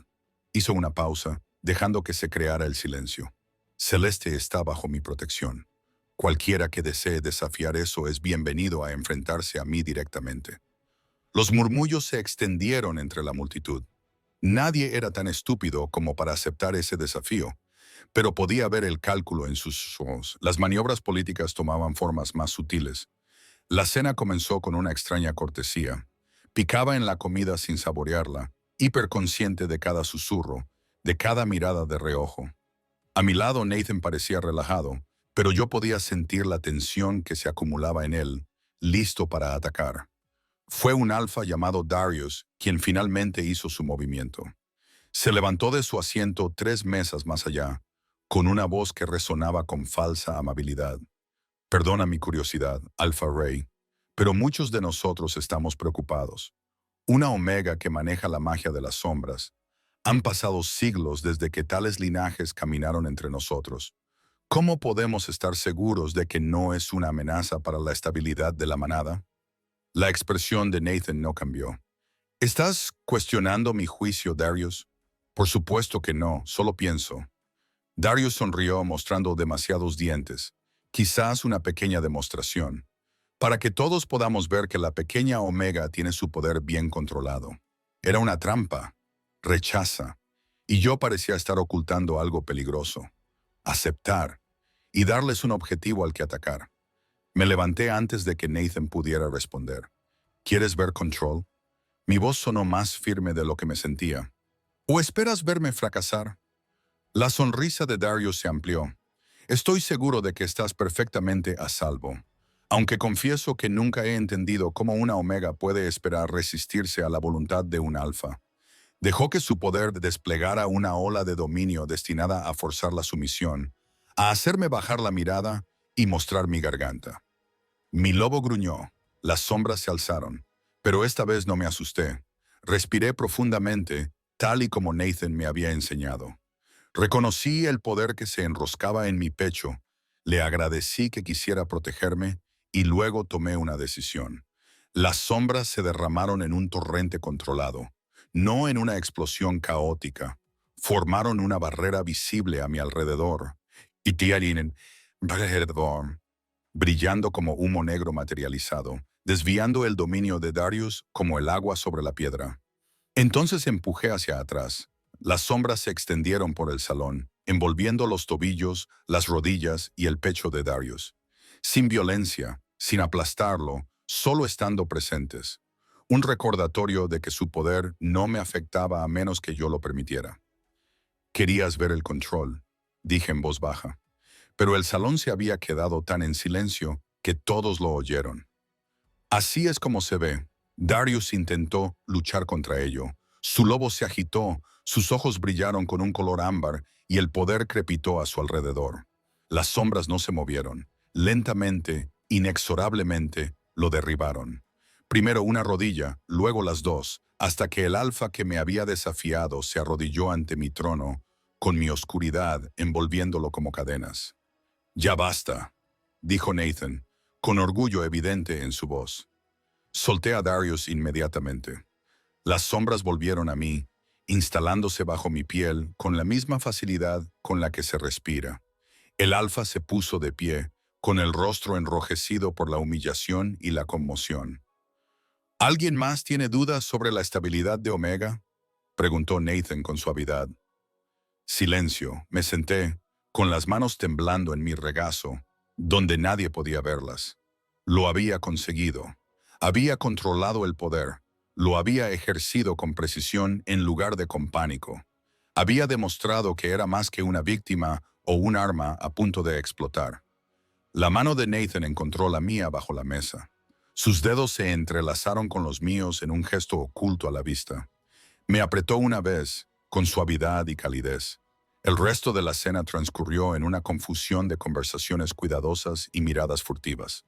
Hizo una pausa, dejando que se creara el silencio. «Celeste está bajo mi protección. Cualquiera que desee desafiar eso es bienvenido a enfrentarse a mí directamente». Los murmullos se extendieron entre la multitud. Nadie era tan estúpido como para aceptar ese desafío, pero podía ver el cálculo en sus ojos. Las maniobras políticas tomaban formas más sutiles. La cena comenzó con una extraña cortesía. Picaba en la comida sin saborearla, hiperconsciente de cada susurro, de cada mirada de reojo. A mi lado Nathan parecía relajado, pero yo podía sentir la tensión que se acumulaba en él, listo para atacar. Fue un alfa llamado Darius quien finalmente hizo su movimiento. Se levantó de su asiento 3 mesas más allá, con una voz que resonaba con falsa amabilidad. «Perdona mi curiosidad, Alpha Ray, pero muchos de nosotros estamos preocupados. Una Omega que maneja la magia de las sombras, Han pasado siglos desde que tales linajes caminaron entre nosotros. ¿Cómo podemos estar seguros de que no es una amenaza para la estabilidad de la manada? La expresión de Nathan no cambió. ¿Estás cuestionando mi juicio, Darius? Por supuesto que no, solo pienso. Darius sonrió mostrando demasiados dientes. Quizás una pequeña demostración, para que todos podamos ver que la pequeña Omega tiene su poder bien controlado. Era una trampa. Rechaza. Y yo parecía estar ocultando algo peligroso. Aceptar. Y darles un objetivo al que atacar. Me levanté antes de que Nathan pudiera responder. ¿Quieres ver Control? Mi voz sonó más firme de lo que me sentía. ¿O esperas verme fracasar? La sonrisa de Darius se amplió. Estoy seguro de que estás perfectamente a salvo. Aunque confieso que nunca he entendido cómo una Omega puede esperar resistirse a la voluntad de un Alfa. Dejó que su poder desplegara una ola de dominio destinada a forzar la sumisión, a hacerme bajar la mirada y mostrar mi garganta. Mi lobo gruñó, las sombras se alzaron, pero esta vez no me asusté. Respiré profundamente, tal y como Nathan me había enseñado. Reconocí el poder que se enroscaba en mi pecho, le agradecí que quisiera protegerme y luego tomé una decisión. Las sombras se derramaron en un torrente controlado, no en una explosión caótica. Formaron una barrera visible a mi alrededor y tienen brillando como humo negro materializado, desviando el dominio de Darius como el agua sobre la piedra. Entonces empujé hacia atrás. Las sombras se extendieron por el salón, envolviendo los tobillos, las rodillas y el pecho de Darius. Sin violencia, sin aplastarlo, solo estando presentes. Un recordatorio de que su poder no me afectaba a menos que yo lo permitiera. Querías ver el control, dije en voz baja. Pero el salón se había quedado tan en silencio que todos lo oyeron. Así es como se ve. Darius intentó luchar contra ello. Su lobo se agitó, sus ojos brillaron con un color ámbar y el poder crepitó a su alrededor. Las sombras no se movieron. Lentamente, inexorablemente, lo derribaron. Primero una rodilla, luego las dos, hasta que el alfa que me había desafiado se arrodilló ante mi trono, con mi oscuridad envolviéndolo como cadenas. «Ya basta», dijo Nathan, con orgullo evidente en su voz. Solté a Darius inmediatamente. Las sombras volvieron a mí, instalándose bajo mi piel con la misma facilidad con la que se respira. El alfa se puso de pie, con el rostro enrojecido por la humillación y la conmoción. ¿Alguien más tiene dudas sobre la estabilidad de Omega?, preguntó Nathan con suavidad. Silencio. Me senté, con las manos temblando en mi regazo, donde nadie podía verlas. Lo había conseguido. Había controlado el poder. Lo había ejercido con precisión en lugar de con pánico. Había demostrado que era más que una víctima o un arma a punto de explotar. La mano de Nathan encontró la mía bajo la mesa. Sus dedos se entrelazaron con los míos en un gesto oculto a la vista. Me apretó una vez, con suavidad y calidez. El resto de la cena transcurrió en una confusión de conversaciones cuidadosas y miradas furtivas.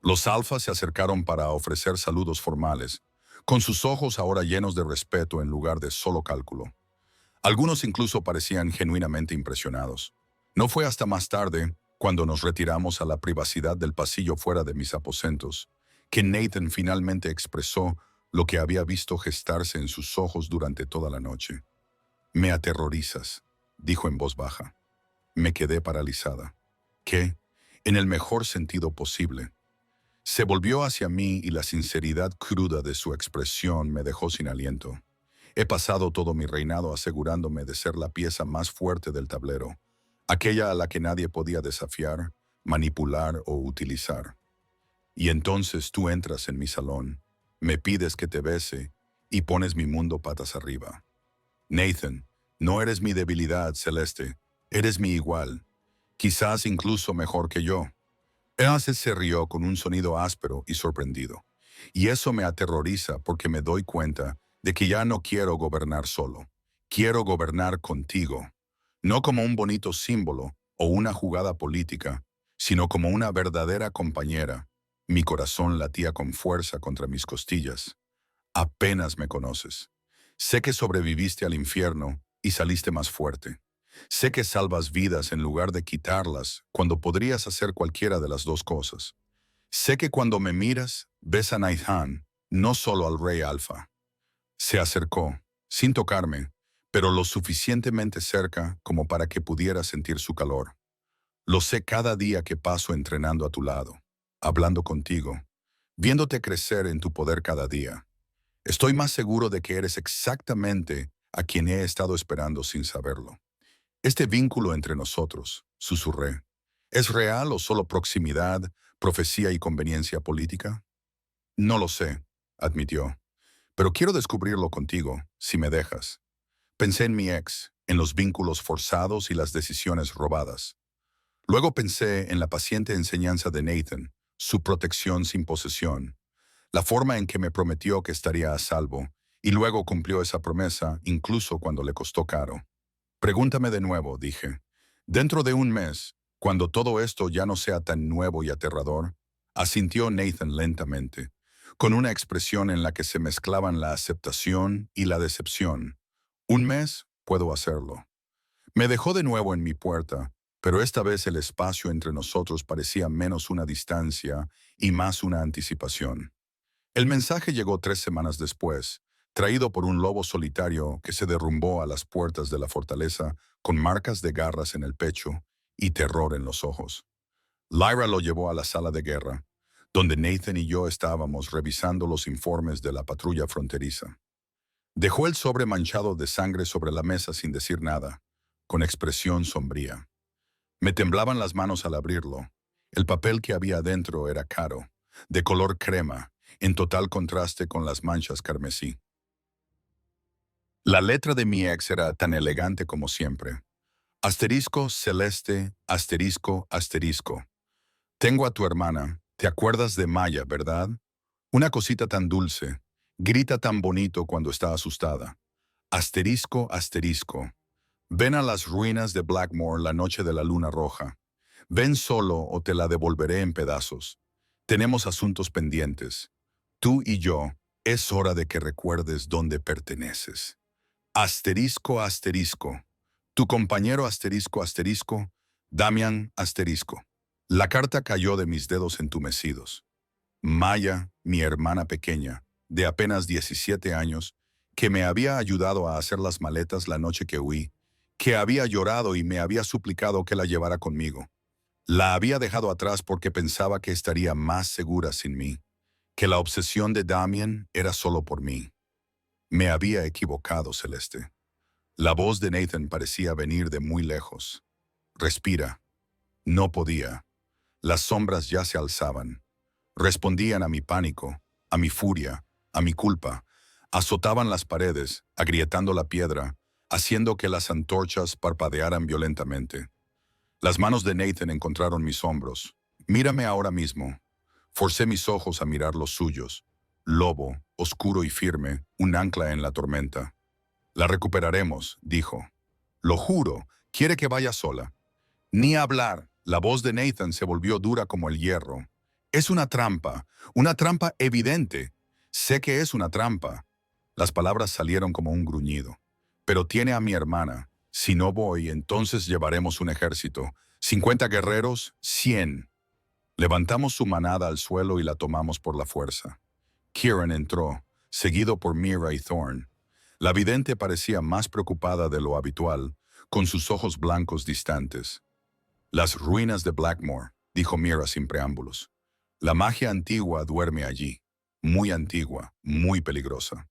Los alfas se acercaron para ofrecer saludos formales, con sus ojos ahora llenos de respeto en lugar de solo cálculo. Algunos incluso parecían genuinamente impresionados. No fue hasta más tarde, cuando nos retiramos a la privacidad del pasillo fuera de mis aposentos, que Nathan finalmente expresó lo que había visto gestarse en sus ojos durante toda la noche. «Me aterrorizas», dijo en voz baja. Me quedé paralizada. ¿Qué? En el mejor sentido posible. Se volvió hacia mí y la sinceridad cruda de su expresión me dejó sin aliento. He pasado todo mi reinado asegurándome de ser la pieza más fuerte del tablero, aquella a la que nadie podía desafiar, manipular o utilizar. Y entonces tú entras en mi salón, me pides que te bese y pones mi mundo patas arriba. Nathan, no eres mi debilidad, Celeste, eres mi igual, quizás incluso mejor que yo. Ease se rió con un sonido áspero y sorprendido. Y eso me aterroriza porque me doy cuenta de que ya no quiero gobernar solo. Quiero gobernar contigo. No como un bonito símbolo o una jugada política, sino como una verdadera compañera. Mi corazón latía con fuerza contra mis costillas. Apenas me conoces. Sé que sobreviviste al infierno y saliste más fuerte. Sé que salvas vidas en lugar de quitarlas cuando podrías hacer cualquiera de las dos cosas. Sé que cuando me miras, ves a Naithan, no solo al Rey Alfa. Se acercó, sin tocarme, pero lo suficientemente cerca como para que pudiera sentir su calor. Lo sé cada día que paso entrenando a tu lado, hablando contigo, viéndote crecer en tu poder cada día. Estoy más seguro de que eres exactamente a quien he estado esperando sin saberlo. Este vínculo entre nosotros, susurré, ¿es real o solo proximidad, profecía y conveniencia política? No lo sé, admitió, pero quiero descubrirlo contigo, si me dejas. Pensé en mi ex, en los vínculos forzados y las decisiones robadas. Luego pensé en la paciente enseñanza de Nathan, su protección sin posesión, la forma en que me prometió que estaría a salvo, y luego cumplió esa promesa incluso cuando le costó caro. Pregúntame de nuevo, dije. Dentro de un mes, cuando todo esto ya no sea tan nuevo y aterrador, asintió Nathan lentamente, con una expresión en la que se mezclaban la aceptación y la decepción. Un mes, puedo hacerlo. Me dejó de nuevo en mi puerta, pero esta vez el espacio entre nosotros parecía menos una distancia y más una anticipación. El mensaje llegó 3 semanas después, traído por un lobo solitario que se derrumbó a las puertas de la fortaleza con marcas de garras en el pecho y terror en los ojos. Lyra lo llevó a la sala de guerra, donde Nathan y yo estábamos revisando los informes de la patrulla fronteriza. Dejó el sobre manchado de sangre sobre la mesa sin decir nada, con expresión sombría. Me temblaban las manos al abrirlo. El papel que había adentro era caro, de color crema, en total contraste con las manchas carmesí. La letra de mi ex era tan elegante como siempre. Asterisco celeste, asterisco, asterisco. Tengo a tu hermana. ¿Te acuerdas de Maya, verdad? Una cosita tan dulce. Grita tan bonito cuando está asustada. Asterisco, asterisco. Ven a las ruinas de Blackmore la noche de la luna roja. Ven solo o te la devolveré en pedazos. Tenemos asuntos pendientes. Tú y yo, es hora de que recuerdes dónde perteneces. Asterisco, asterisco. Tu compañero asterisco, asterisco, Damian asterisco. La carta cayó de mis dedos entumecidos. Maya, mi hermana pequeña, de apenas 17 años, que me había ayudado a hacer las maletas la noche que huí, que había llorado y me había suplicado que la llevara conmigo. La había dejado atrás porque pensaba que estaría más segura sin mí, que la obsesión de Damian era solo por mí. Me había equivocado, Celeste. La voz de Nathan parecía venir de muy lejos. Respira. No podía. Las sombras ya se alzaban. Respondían a mi pánico, a mi furia, a mi culpa. Azotaban las paredes, agrietando la piedra, haciendo que las antorchas parpadearan violentamente. Las manos de Nathan encontraron mis hombros. Mírame ahora mismo. Forcé mis ojos a mirar los suyos. Lobo, oscuro y firme, un ancla en la tormenta. La recuperaremos, dijo. Lo juro, quiere que vaya sola. Ni hablar. La voz de Nathan se volvió dura como el hierro. Es una trampa evidente. Sé que es una trampa. Las palabras salieron como un gruñido. Pero tiene a mi hermana. Si no voy, entonces llevaremos un ejército. 50 guerreros, 100. Levantamos su manada al suelo y la tomamos por la fuerza. Kieran entró, seguido por Mira y Thorne. La vidente parecía más preocupada de lo habitual, con sus ojos blancos distantes. Las ruinas de Blackmore, dijo Mira sin preámbulos. La magia antigua duerme allí, muy antigua, muy peligrosa.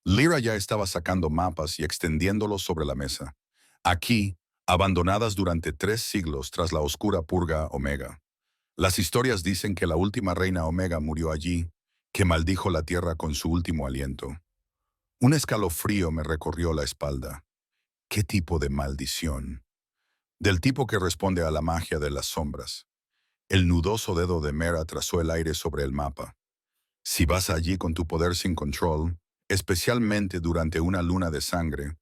Lyra ya estaba sacando mapas y extendiéndolos sobre la mesa. Aquí, abandonadas durante 3 siglos tras la oscura purga Omega. Las historias dicen que la última reina Omega murió allí, que maldijo la tierra con su último aliento. Un escalofrío me recorrió la espalda. ¿Qué tipo de maldición? Del tipo que responde a la magia de las sombras. El nudoso dedo de Mera trazó el aire sobre el mapa. Si vas allí con tu poder sin control, especialmente durante una luna de sangre,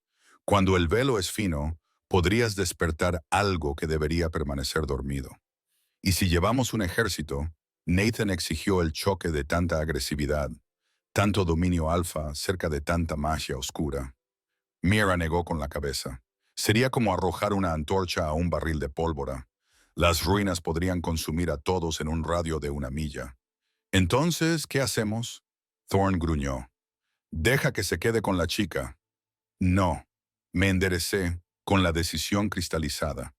cuando el velo es fino, podrías despertar algo que debería permanecer dormido. Y si llevamos un ejército, Nathan exigió el choque de tanta agresividad, Tanto dominio alfa cerca de tanta magia oscura. Mira negó con la cabeza. Sería como arrojar una antorcha a un barril de pólvora. Las ruinas podrían consumir a todos en un radio de 1 milla. Entonces, ¿qué hacemos? Thorn gruñó. Deja que se quede con la chica. No. Me enderecé, con la decisión cristalizada.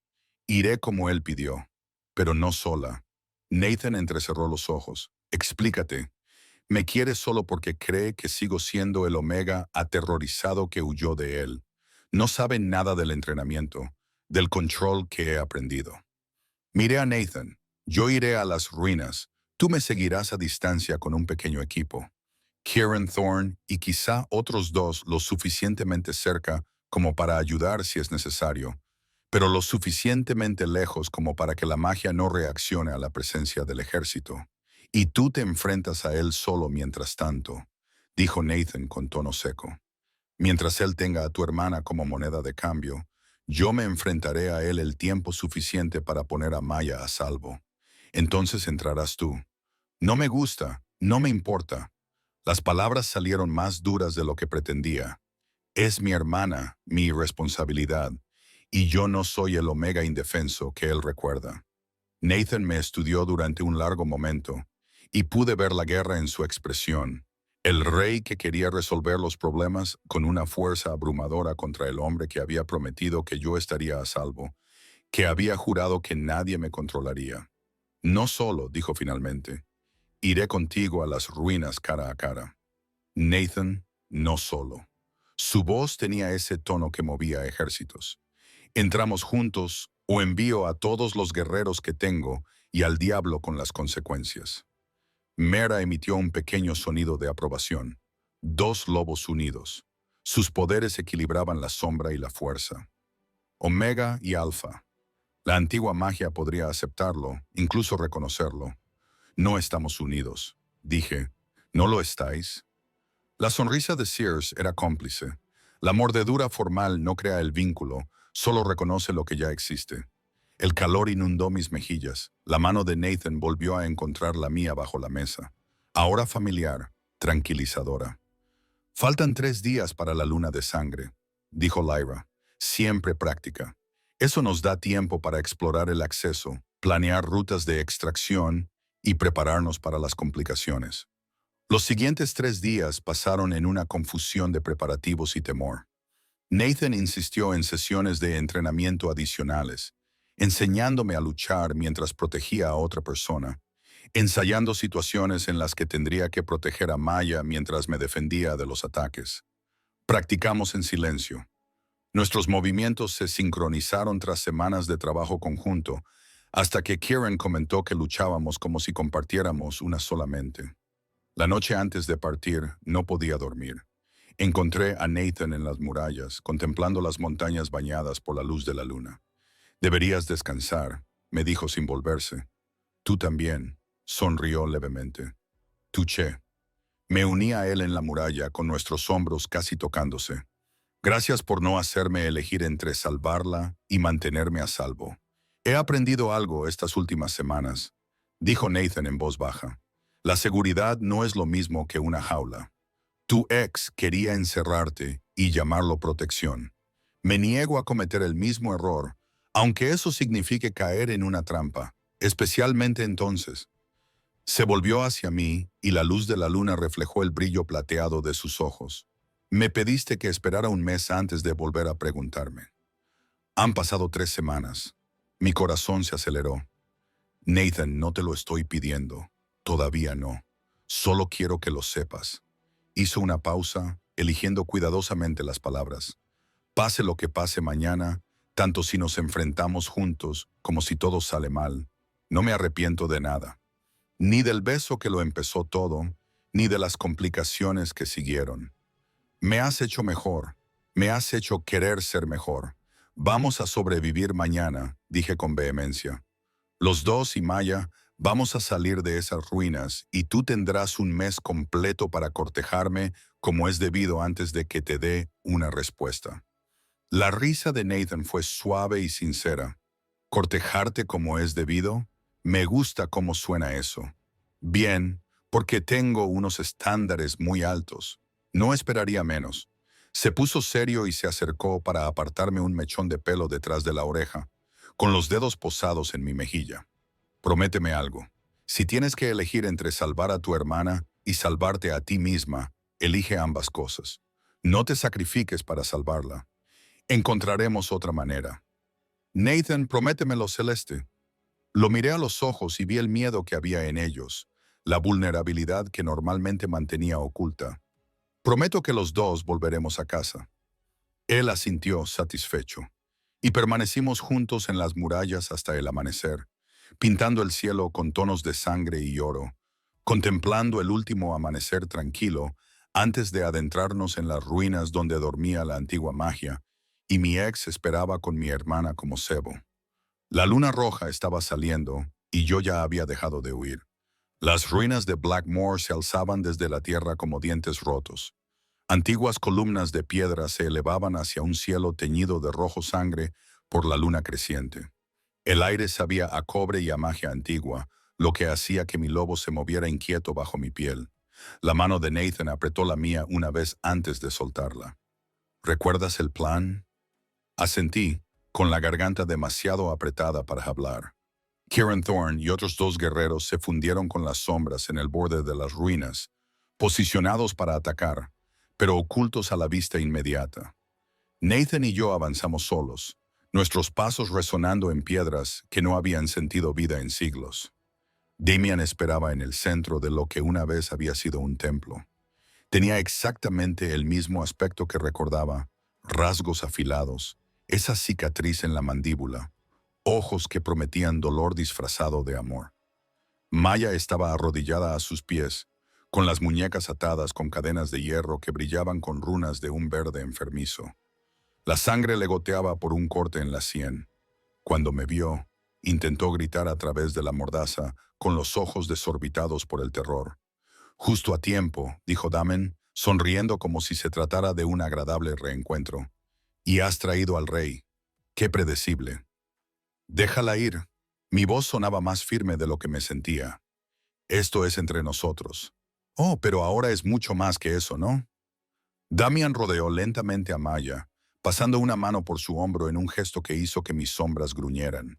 Iré como él pidió, pero no sola. Nathan entrecerró los ojos. Explícate. Me quiere solo porque cree que sigo siendo el Omega aterrorizado que huyó de él. No sabe nada del entrenamiento, del control que he aprendido. Miré a Nathan. Yo iré a las ruinas. Tú me seguirás a distancia con un pequeño equipo. Kieran Thorne y quizá otros dos lo suficientemente cerca como para ayudar si es necesario, pero lo suficientemente lejos como para que la magia no reaccione a la presencia del ejército. Y tú te enfrentas a él solo mientras tanto, dijo Nathan con tono seco. Mientras él tenga a tu hermana como moneda de cambio, yo me enfrentaré a él el tiempo suficiente para poner a Maya a salvo. Entonces entrarás tú. No me gusta, no me importa. Las palabras salieron más duras de lo que pretendía. Es mi hermana, mi responsabilidad, y yo no soy el Omega indefenso que él recuerda. Nathan me estudió durante un largo momento, y pude ver la guerra en su expresión. El rey que quería resolver los problemas con una fuerza abrumadora contra el hombre que había prometido que yo estaría a salvo, que había jurado que nadie me controlaría. No solo, dijo finalmente, iré contigo a las ruinas cara a cara. Nathan, no solo. Su voz tenía ese tono que movía ejércitos. Entramos juntos o envío a todos los guerreros que tengo y al diablo con las consecuencias. Mera emitió un pequeño sonido de aprobación. 2 lobos unidos. Sus poderes equilibraban la sombra y la fuerza. Omega y Alfa. La antigua magia podría aceptarlo, incluso reconocerlo. No estamos unidos, dije. ¿No lo estáis? La sonrisa de Sears era cómplice. La mordedura formal no crea el vínculo, solo reconoce lo que ya existe. El calor inundó mis mejillas. La mano de Nathan volvió a encontrar la mía bajo la mesa. Ahora familiar, tranquilizadora. Faltan 3 días para la luna de sangre, dijo Lyra. Siempre práctica. Eso nos da tiempo para explorar el acceso, planear rutas de extracción y prepararnos para las complicaciones. Los siguientes 3 días pasaron en una confusión de preparativos y temor. Nathan insistió en sesiones de entrenamiento adicionales, enseñándome a luchar mientras protegía a otra persona, ensayando situaciones en las que tendría que proteger a Maya mientras me defendía de los ataques. Practicamos en silencio. Nuestros movimientos se sincronizaron tras semanas de trabajo conjunto, hasta que Kieran comentó que luchábamos como si compartiéramos una sola mente. La noche antes de partir, no podía dormir. Encontré a Nathan en las murallas, contemplando las montañas bañadas por la luz de la luna. Deberías descansar, me dijo sin volverse. Tú también, sonrió levemente. Touché. Me uní a él en la muralla, con nuestros hombros casi tocándose. Gracias por no hacerme elegir entre salvarla y mantenerme a salvo. He aprendido algo estas últimas semanas, dijo Nathan en voz baja. La seguridad no es lo mismo que una jaula. Tu ex quería encerrarte y llamarlo protección. Me niego a cometer el mismo error, aunque eso signifique caer en una trampa, especialmente entonces. Se volvió hacia mí y la luz de la luna reflejó el brillo plateado de sus ojos. Me pediste que esperara un mes antes de volver a preguntarme. Han pasado 3 semanas. Mi corazón se aceleró. Nathan, no te lo estoy pidiendo. Todavía no. Solo quiero que lo sepas. Hizo una pausa, eligiendo cuidadosamente las palabras. Pase lo que pase mañana, tanto si nos enfrentamos juntos como si todo sale mal, no me arrepiento de nada. Ni del beso que lo empezó todo, ni de las complicaciones que siguieron. Me has hecho mejor. Me has hecho querer ser mejor. Vamos a sobrevivir mañana, dije con vehemencia. Los dos y Maya vamos a salir de esas ruinas y tú tendrás un mes completo para cortejarme como es debido antes de que te dé una respuesta. La risa de Nathan fue suave y sincera. ¿Cortejarte como es debido? Me gusta cómo suena eso. Bien, porque tengo unos estándares muy altos. No esperaría menos. Se puso serio y se acercó para apartarme un mechón de pelo detrás de la oreja, con los dedos posados en mi mejilla. Prométeme algo. Si tienes que elegir entre salvar a tu hermana y salvarte a ti misma, elige ambas cosas. No te sacrifiques para salvarla. Encontraremos otra manera. Nathan, prométemelo, Celeste. Lo miré a los ojos y vi el miedo que había en ellos, la vulnerabilidad que normalmente mantenía oculta. Prometo que los dos volveremos a casa. Él asintió satisfecho, y permanecimos juntos en las murallas hasta el amanecer, pintando el cielo con tonos de sangre y oro, contemplando el último amanecer tranquilo antes de adentrarnos en las ruinas donde dormía la antigua magia, y mi ex esperaba con mi hermana como cebo. La luna roja estaba saliendo, y yo ya había dejado de huir. Las ruinas de Blackmore se alzaban desde la tierra como dientes rotos. Antiguas columnas de piedra se elevaban hacia un cielo teñido de rojo sangre por la luna creciente. El aire sabía a cobre y a magia antigua, lo que hacía que mi lobo se moviera inquieto bajo mi piel. La mano de Nathan apretó la mía una vez antes de soltarla. ¿Recuerdas el plan? Asentí, con la garganta demasiado apretada para hablar. Kieran Thorne y otros dos guerreros se fundieron con las sombras en el borde de las ruinas, posicionados para atacar, pero ocultos a la vista inmediata. Nathan y yo avanzamos solos, nuestros pasos resonando en piedras que no habían sentido vida en siglos. Damian esperaba en el centro de lo que una vez había sido un templo. Tenía exactamente el mismo aspecto que recordaba, rasgos afilados, esa cicatriz en la mandíbula, ojos que prometían dolor disfrazado de amor. Maya estaba arrodillada a sus pies, con las muñecas atadas con cadenas de hierro que brillaban con runas de un verde enfermizo. La sangre le goteaba por un corte en la sien. Cuando me vio, intentó gritar a través de la mordaza, con los ojos desorbitados por el terror. Justo a tiempo, dijo Damen, sonriendo como si se tratara de un agradable reencuentro. Y has traído al rey. Qué predecible. Déjala ir. Mi voz sonaba más firme de lo que me sentía. Esto es entre nosotros. Oh, pero ahora es mucho más que eso, ¿no? Damian rodeó lentamente a Maya, pasando una mano por su hombro en un gesto que hizo que mis sombras gruñeran.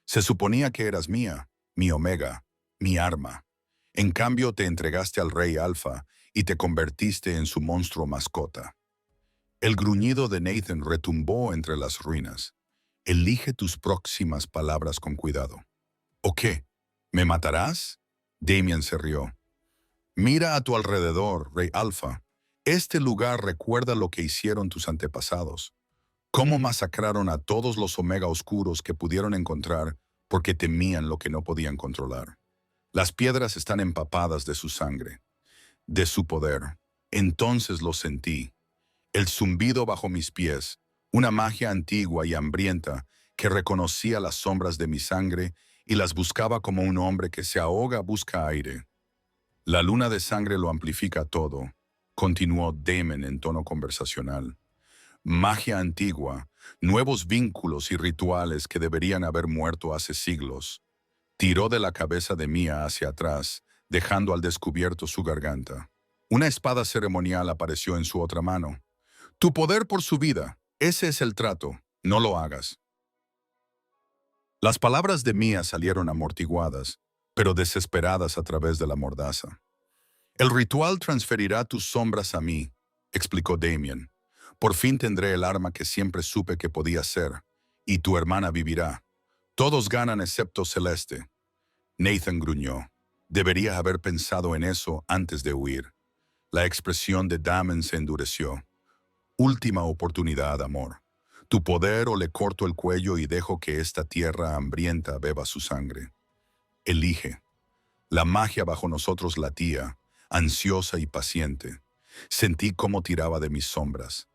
Se suponía que eras mía, mi omega, mi arma. En cambio te entregaste al rey Alfa y te convertiste en su monstruo mascota. El gruñido de Nathan retumbó entre las ruinas. Elige tus próximas palabras con cuidado. ¿O qué? ¿Me matarás? Damian se rió. Mira a tu alrededor, rey Alfa. Este lugar recuerda lo que hicieron tus antepasados. Cómo masacraron a todos los Omega oscuros que pudieron encontrar porque temían lo que no podían controlar. Las piedras están empapadas de su sangre, de su poder. Entonces lo sentí. El zumbido bajo mis pies, una magia antigua y hambrienta que reconocía las sombras de mi sangre y las buscaba como un hombre que se ahoga busca aire. La luna de sangre lo amplifica todo, continuó Damon en tono conversacional. Magia antigua, nuevos vínculos y rituales que deberían haber muerto hace siglos. Tiró de la cabeza de Mia hacia atrás, dejando al descubierto su garganta. Una espada ceremonial apareció en su otra mano. Tu poder por su vida, ese es el trato, no lo hagas. Las palabras de Mia salieron amortiguadas, pero desesperadas a través de la mordaza. El ritual transferirá tus sombras a mí, explicó Damian. Por fin tendré el arma que siempre supe que podía ser, y tu hermana vivirá. Todos ganan excepto Celeste. Nathan gruñó. Debería haber pensado en eso antes de huir. La expresión de Damon se endureció. Última oportunidad, amor. Tu poder o le corto el cuello y dejo que esta tierra hambrienta beba su sangre. Elige. La magia bajo nosotros latía, ansiosa y paciente. Sentí cómo tiraba de mis sombras.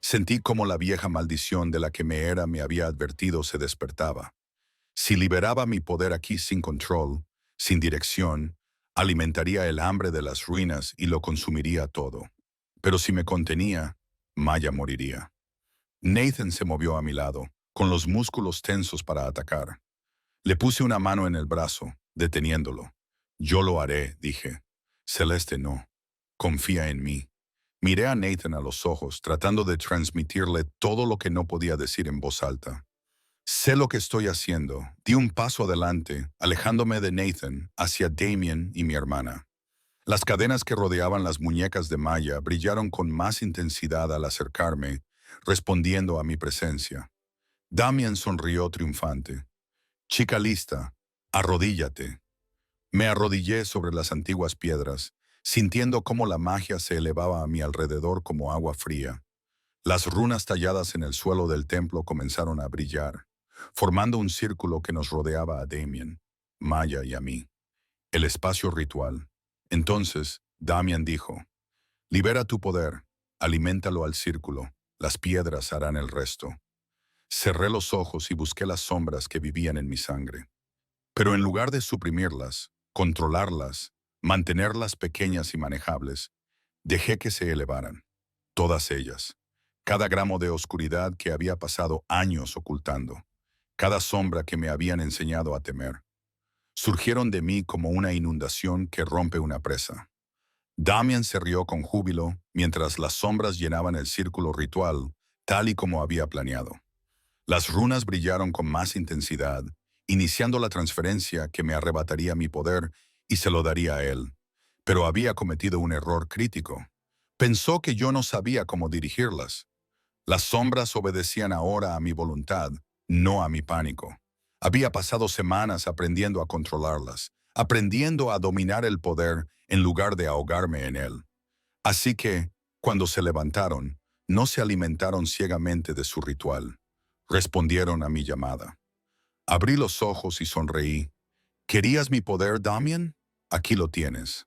Sentí cómo la vieja maldición de la que me había advertido se despertaba. Si liberaba mi poder aquí sin control, sin dirección, alimentaría el hambre de las ruinas y lo consumiría todo. Pero si me contenía, Maya moriría. Nathan se movió a mi lado, con los músculos tensos para atacar. Le puse una mano en el brazo, deteniéndolo. Yo lo haré, dije. Celeste, no. Confía en mí. Miré a Nathan a los ojos, tratando de transmitirle todo lo que no podía decir en voz alta. Sé lo que estoy haciendo. Di un paso adelante, alejándome de Nathan, hacia Damien y mi hermana. Las cadenas que rodeaban las muñecas de Maya brillaron con más intensidad al acercarme, respondiendo a mi presencia. Damien sonrió triunfante. Chica lista, arrodíllate. Me arrodillé sobre las antiguas piedras, sintiendo cómo la magia se elevaba a mi alrededor como agua fría. Las runas talladas en el suelo del templo comenzaron a brillar, formando un círculo que nos rodeaba a Damien, Maya y a mí. El espacio ritual. Entonces, Damien dijo, libera tu poder, aliméntalo al círculo, las piedras harán el resto. Cerré los ojos y busqué las sombras que vivían en mi sangre. Pero en lugar de suprimirlas, controlarlas, mantenerlas pequeñas y manejables, dejé que se elevaran, todas ellas, cada gramo de oscuridad que había pasado años ocultando, cada sombra que me habían enseñado a temer. Surgieron de mí como una inundación que rompe una presa. Damien se rió con júbilo mientras las sombras llenaban el círculo ritual, tal y como había planeado. Las runas brillaron con más intensidad, iniciando la transferencia que me arrebataría mi poder y se lo daría a él. Pero había cometido un error crítico. Pensó que yo no sabía cómo dirigirlas. Las sombras obedecían ahora a mi voluntad, no a mi pánico. Había pasado semanas aprendiendo a controlarlas, aprendiendo a dominar el poder en lugar de ahogarme en él. Así que, cuando se levantaron, no se alimentaron ciegamente de su ritual. Respondieron a mi llamada. Abrí los ojos y sonreí. ¿Querías mi poder, Damien? Aquí lo tienes.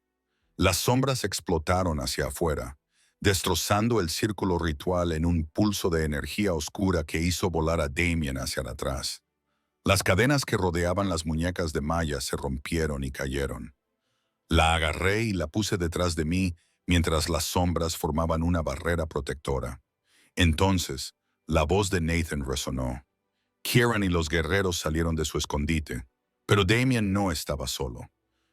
Las sombras explotaron hacia afuera, destrozando el círculo ritual en un pulso de energía oscura que hizo volar a Damien hacia atrás. Las cadenas que rodeaban las muñecas de Maya se rompieron y cayeron. La agarré y la puse detrás de mí mientras las sombras formaban una barrera protectora. Entonces, la voz de Nathan resonó. Kieran y los guerreros salieron de su escondite, pero Damien no estaba solo.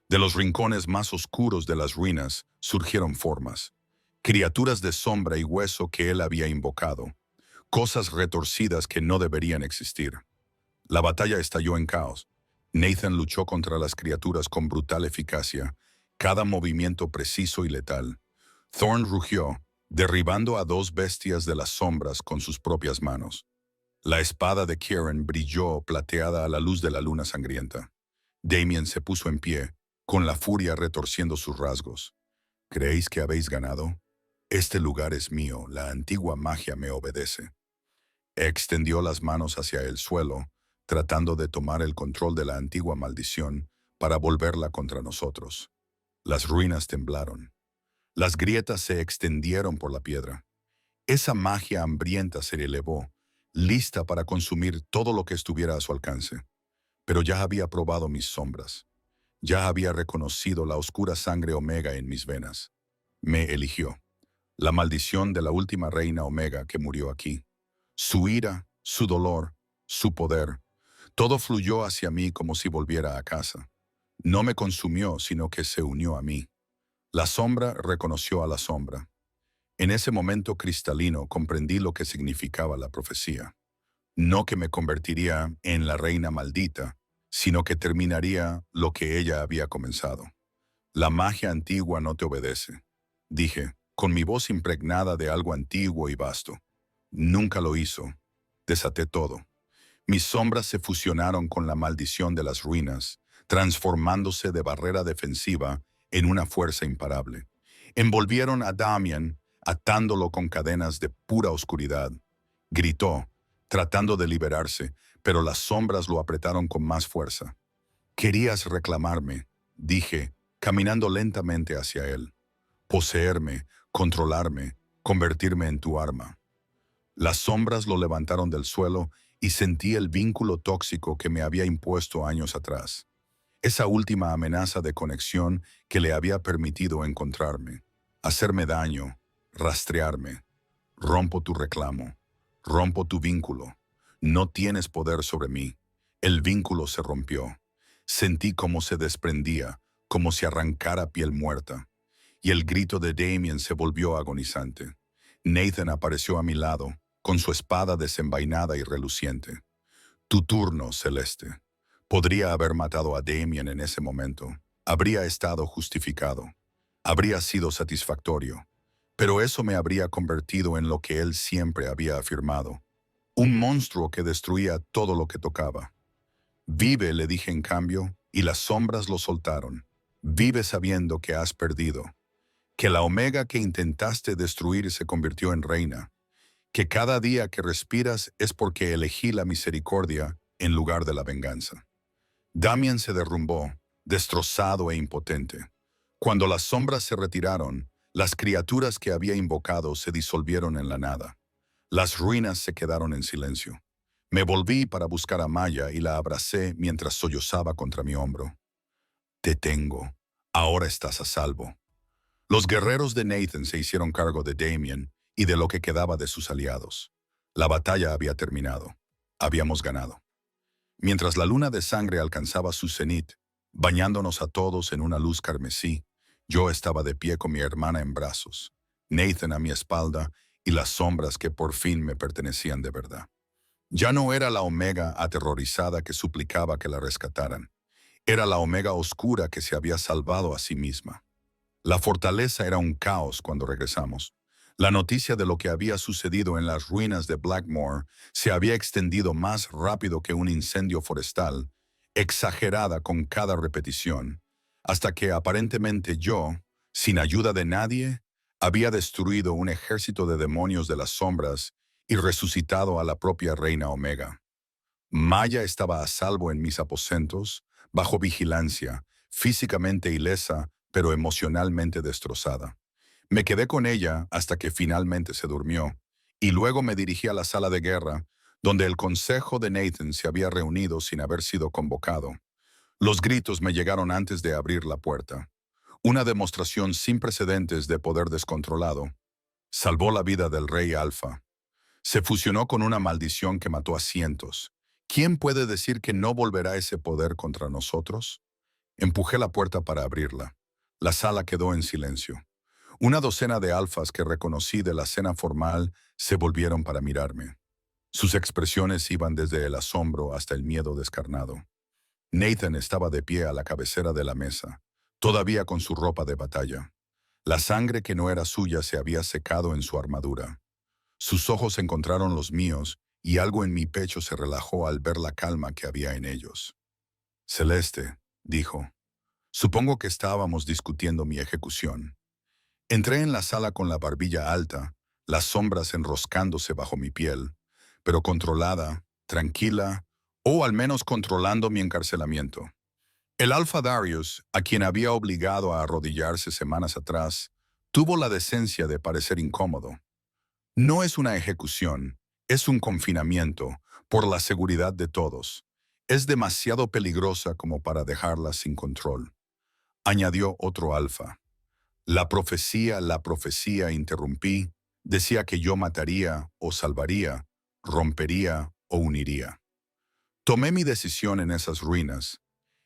De los rincones más oscuros de las ruinas surgieron formas, criaturas de sombra y hueso que él había invocado, cosas retorcidas que no deberían existir. La batalla estalló en caos. Nathan luchó contra las criaturas con brutal eficacia, cada movimiento preciso y letal. Thorn rugió, derribando a dos bestias de las sombras con sus propias manos. La espada de Kieran brilló plateada a la luz de la luna sangrienta. Damien se puso en pie, con la furia retorciendo sus rasgos. ¿Creéis que habéis ganado? Este lugar es mío, la antigua magia me obedece. Extendió las manos hacia el suelo, tratando de tomar el control de la antigua maldición para volverla contra nosotros. Las ruinas temblaron. Las grietas se extendieron por la piedra. Esa magia hambrienta se elevó, lista para consumir todo lo que estuviera a su alcance. Pero ya había probado mis sombras. Ya había reconocido la oscura sangre Omega en mis venas. Me eligió. La maldición de la última reina Omega que murió aquí. Su ira, su dolor, su poder. Todo fluyó hacia mí como si volviera a casa. No me consumió, sino que se unió a mí. La sombra reconoció a la sombra. En ese momento cristalino comprendí lo que significaba la profecía. No que me convertiría en la reina maldita, sino que terminaría lo que ella había comenzado. La magia antigua no te obedece, dije, con mi voz impregnada de algo antiguo y vasto. Nunca lo hizo. Desaté todo. Mis sombras se fusionaron con la maldición de las ruinas, transformándose de barrera defensiva en una fuerza imparable. Envolvieron a Damien, atándolo con cadenas de pura oscuridad. Gritó, tratando de liberarse, pero las sombras lo apretaron con más fuerza. Querías reclamarme, dije, caminando lentamente hacia él. Poseerme, controlarme, convertirme en tu arma. Las sombras lo levantaron del suelo y sentí el vínculo tóxico que me había impuesto años atrás. Esa última amenaza de conexión que le había permitido encontrarme, hacerme daño, rastrearme. Rompo tu reclamo, rompo tu vínculo. No tienes poder sobre mí. El vínculo se rompió. Sentí cómo se desprendía, como si arrancara piel muerta. y el grito de Damien se volvió agonizante. Nathan apareció a mi lado, con su espada desenvainada y reluciente. Tu turno, Celeste. Podría haber matado a Damien en ese momento. Habría estado justificado. Habría sido satisfactorio. Pero eso me habría convertido en lo que él siempre había afirmado. Un monstruo que destruía todo lo que tocaba. Vive, le dije en cambio, y las sombras lo soltaron. Vive sabiendo que has perdido. Que la Omega que intentaste destruir se convirtió en reina. Que cada día que respiras es porque elegí la misericordia en lugar de la venganza. Damien se derrumbó, destrozado e impotente. Cuando las sombras se retiraron, las criaturas que había invocado se disolvieron en la nada. Las ruinas se quedaron en silencio. Me volví para buscar a Maya y la abracé mientras sollozaba contra mi hombro. Te tengo. Ahora estás a salvo. Los guerreros de Nathan se hicieron cargo de Damien y de lo que quedaba de sus aliados. La batalla había terminado. Habíamos ganado. Mientras la luna de sangre alcanzaba su cenit, bañándonos a todos en una luz carmesí, yo estaba de pie con mi hermana en brazos, Nathan a mi espalda y las sombras que por fin me pertenecían de verdad. Ya no era la Omega aterrorizada que suplicaba que la rescataran. Era la Omega oscura que se había salvado a sí misma. La fortaleza era un caos cuando regresamos. La noticia de lo que había sucedido en las ruinas de Blackmore se había extendido más rápido que un incendio forestal, exagerada con cada repetición, hasta que aparentemente yo, sin ayuda de nadie, había destruido un ejército de demonios de las sombras y resucitado a la propia Reina Omega. Maya estaba a salvo en mis aposentos, bajo vigilancia, físicamente ilesa, pero emocionalmente destrozada. Me quedé con ella hasta que finalmente se durmió, y luego me dirigí a la sala de guerra, donde el consejo de Nathan se había reunido sin haber sido convocado. Los gritos me llegaron antes de abrir la puerta. Una demostración sin precedentes de poder descontrolado. Salvó la vida del rey Alfa. Se fusionó con una maldición que mató a cientos. ¿Quién puede decir que no volverá ese poder contra nosotros? Empujé la puerta para abrirla. La sala quedó en silencio. Una docena de alfas que reconocí de la cena formal se volvieron para mirarme. Sus expresiones iban desde el asombro hasta el miedo descarnado. Nathan estaba de pie a la cabecera de la mesa, todavía con su ropa de batalla. La sangre que no era suya se había secado en su armadura. Sus ojos encontraron los míos y algo en mi pecho se relajó al ver la calma que había en ellos. Celeste, dijo, supongo que estábamos discutiendo mi ejecución. Entré en la sala con la barbilla alta, las sombras enroscándose bajo mi piel, pero controlada, tranquila, o al menos controlando mi encarcelamiento. El Alfa Darius, a quien había obligado a arrodillarse semanas atrás, tuvo la decencia de parecer incómodo. No es una ejecución, es un confinamiento, por la seguridad de todos. Es demasiado peligrosa como para dejarla sin control. Añadió otro alfa. La profecía, interrumpí, decía que yo mataría o salvaría, rompería o uniría. Tomé mi decisión en esas ruinas.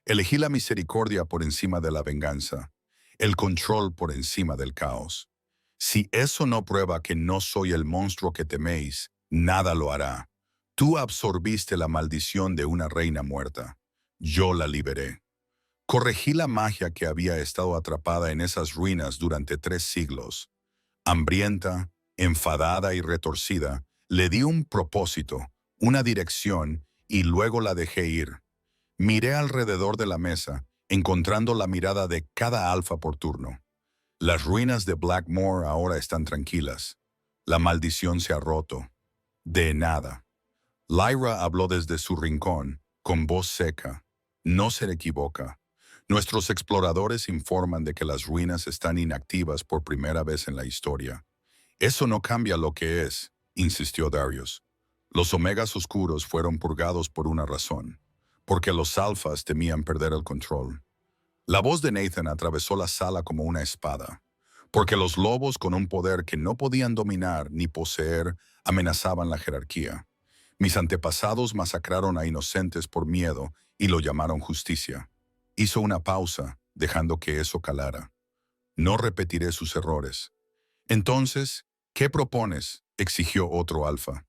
Elegí la misericordia por encima de la venganza, el control por encima del caos. Si eso no prueba que no soy el monstruo que teméis, nada lo hará. Tú absorbiste la maldición de una reina muerta. Yo la liberé. Corregí la magia que había estado atrapada en esas ruinas durante 3 siglos. Hambrienta, enfadada y retorcida, le di un propósito, una dirección, y luego la dejé ir. Miré alrededor de la mesa, encontrando la mirada de cada alfa por turno. Las ruinas de Blackmore ahora están tranquilas. La maldición se ha roto. De nada. Lyra habló desde su rincón, con voz seca. No se equivoca. Nuestros exploradores informan de que las ruinas están inactivas por primera vez en la historia. Eso no cambia lo que es, insistió Darius. Los omegas oscuros fueron purgados por una razón, porque los alfas temían perder el control. La voz de Nathan atravesó la sala como una espada, porque los lobos con un poder que no podían dominar ni poseer amenazaban la jerarquía. Mis antepasados masacraron a inocentes por miedo y lo llamaron justicia. Hizo una pausa, dejando que eso calara. No repetiré sus errores. Entonces, ¿qué propones?, exigió otro alfa.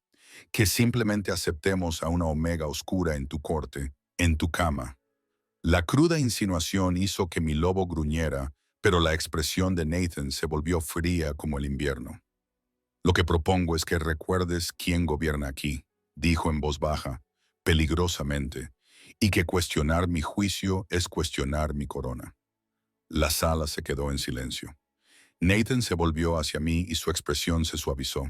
Que simplemente aceptemos a una omega oscura en tu corte, en tu cama. La cruda insinuación hizo que mi lobo gruñera, pero la expresión de Nathan se volvió fría como el invierno. Lo que propongo es que recuerdes quién gobierna aquí, dijo en voz baja, peligrosamente, y que cuestionar mi juicio es cuestionar mi corona. La sala se quedó en silencio. Nathan se volvió hacia mí y su expresión se suavizó.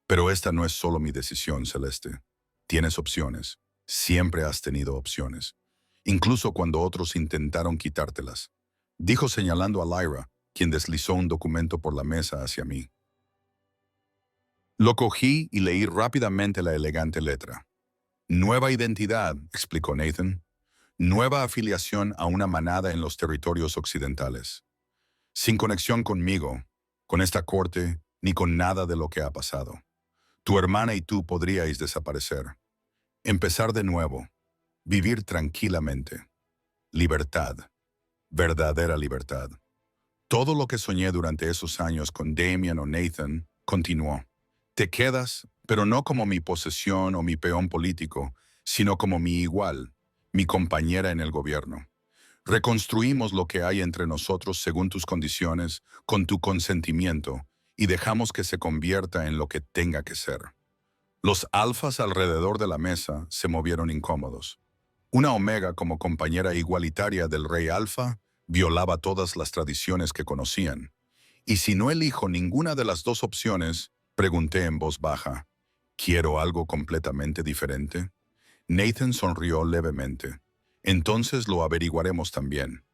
Pero esta no es solo mi decisión, Celeste. Tienes opciones. Siempre has tenido opciones. Incluso cuando otros intentaron quitártelas. Dijo señalando a Lyra, quien deslizó un documento por la mesa hacia mí. Lo cogí y leí rápidamente la elegante letra. Nueva identidad, explicó Nathan. Nueva afiliación a una manada en los territorios occidentales. Sin conexión conmigo, con esta corte, ni con nada de lo que ha pasado. Tu hermana y tú podríais desaparecer. Empezar de nuevo. Vivir tranquilamente. Libertad. Verdadera libertad. Todo lo que soñé durante esos años con Damian o Nathan continuó. Te quedas, pero no como mi posesión o mi peón político, sino como mi igual, mi compañera en el gobierno. Reconstruimos lo que hay entre nosotros según tus condiciones, con tu consentimiento, y dejamos que se convierta en lo que tenga que ser. Los alfas alrededor de la mesa se movieron incómodos. Una omega como compañera igualitaria del rey alfa violaba todas las tradiciones que conocían. Y si no elijo ninguna de las dos opciones, pregunté en voz baja, ¿quiero algo completamente diferente? Nathan sonrió levemente. Entonces lo averiguaremos también.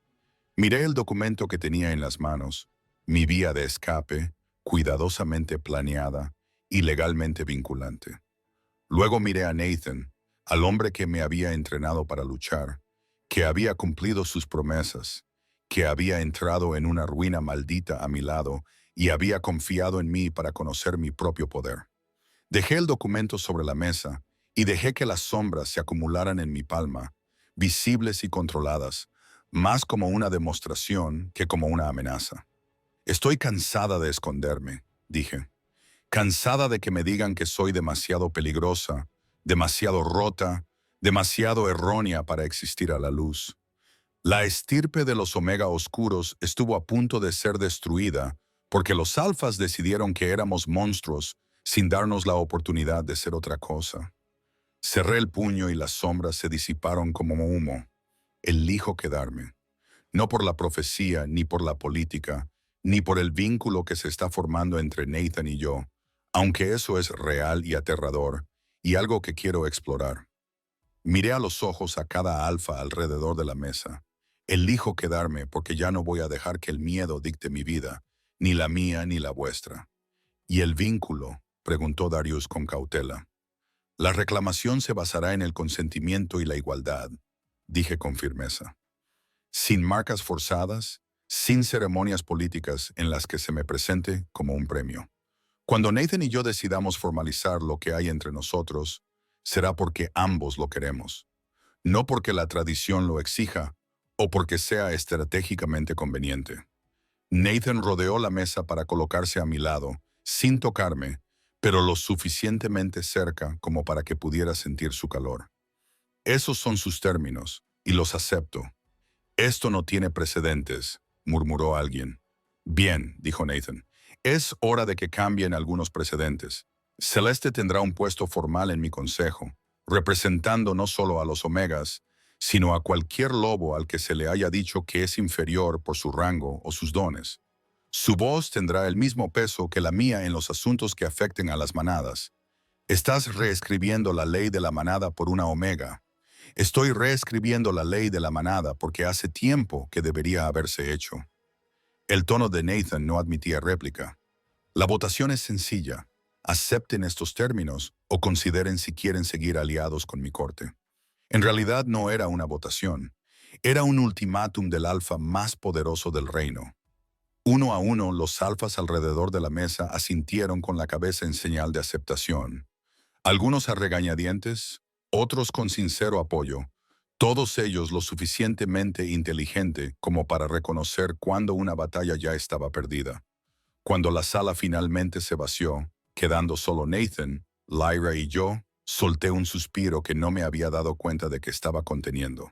Miré el documento que tenía en las manos, mi vía de escape, cuidadosamente planeada y legalmente vinculante. Luego miré a Nathan, al hombre que me había entrenado para luchar, que había cumplido sus promesas, que había entrado en una ruina maldita a mi lado y había confiado en mí para conocer mi propio poder. Dejé el documento sobre la mesa y dejé que las sombras se acumularan en mi palma, visibles y controladas, más como una demostración que como una amenaza. Estoy cansada de esconderme, dije. Cansada de que me digan que soy demasiado peligrosa, demasiado rota, demasiado errónea para existir a la luz. La estirpe de los Omega Oscuros estuvo a punto de ser destruida porque los alfas decidieron que éramos monstruos sin darnos la oportunidad de ser otra cosa. Cerré el puño y las sombras se disiparon como humo. Elijo quedarme. No por la profecía, ni por la política, ni por el vínculo que se está formando entre Nathan y yo, aunque eso es real y aterrador, y algo que quiero explorar. Miré a los ojos a cada alfa alrededor de la mesa. Elijo quedarme porque ya no voy a dejar que el miedo dicte mi vida, ni la mía ni la vuestra. ¿Y el vínculo?, preguntó Darius con cautela. La reclamación se basará en el consentimiento y la igualdad, dije con firmeza. Sin marcas forzadas, sin ceremonias políticas en las que se me presente como un premio. Cuando Nathan y yo decidamos formalizar lo que hay entre nosotros, será porque ambos lo queremos, no porque la tradición lo exija o porque sea estratégicamente conveniente. Nathan rodeó la mesa para colocarse a mi lado, sin tocarme, pero lo suficientemente cerca como para que pudiera sentir su calor. Esos son sus términos, y los acepto. Esto no tiene precedentes, murmuró alguien. Bien, dijo Nathan. Es hora de que cambien algunos precedentes. Celeste tendrá un puesto formal en mi consejo, representando no solo a los Omegas, sino a cualquier lobo al que se le haya dicho que es inferior por su rango o sus dones. Su voz tendrá el mismo peso que la mía en los asuntos que afecten a las manadas. Estás reescribiendo la ley de la manada por una Omega. Estoy reescribiendo la ley de la manada porque hace tiempo que debería haberse hecho. El tono de Nathan no admitía réplica. La votación es sencilla. Acepten estos términos o consideren si quieren seguir aliados con mi corte. En realidad no era una votación. Era un ultimátum del alfa más poderoso del reino. Uno a uno, los alfas alrededor de la mesa asintieron con la cabeza en señal de aceptación. Algunos a regañadientes, otros con sincero apoyo, Todos ellos lo suficientemente inteligente como para reconocer cuando una batalla ya estaba perdida. Cuando la sala finalmente se vació, quedando solo Nathan, Lyra y yo, solté un suspiro que no me había dado cuenta de que estaba conteniendo.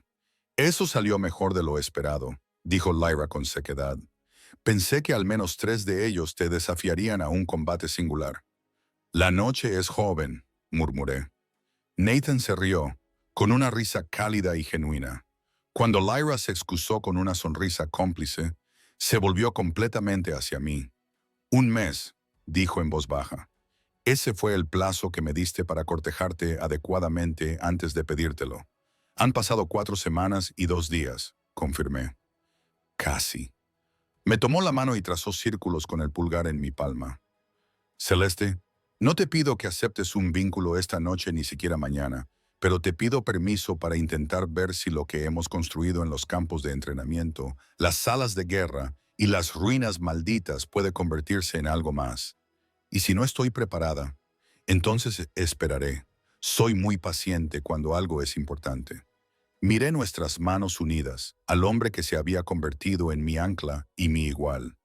Eso salió mejor de lo esperado, dijo Lyra con sequedad. Pensé que al menos 3 de ellos te desafiarían a un combate singular. La noche es joven, murmuré. Nathan se rió, con una risa cálida y genuina. Cuando Lyra se excusó con una sonrisa cómplice, se volvió completamente hacia mí. 1 mes, dijo en voz baja. Ese fue el plazo que me diste para cortejarte adecuadamente antes de pedírtelo. Han pasado 4 semanas y 2 días, confirmé. Casi. Me tomó la mano y trazó círculos con el pulgar en mi palma. Celeste, no te pido que aceptes un vínculo esta noche ni siquiera mañana, pero te pido permiso para intentar ver si lo que hemos construido en los campos de entrenamiento, las salas de guerra y las ruinas malditas puede convertirse en algo más. Y si no estoy preparada, entonces esperaré. Soy muy paciente cuando algo es importante. Miré nuestras manos unidas, al hombre que se había convertido en mi ancla y mi igual.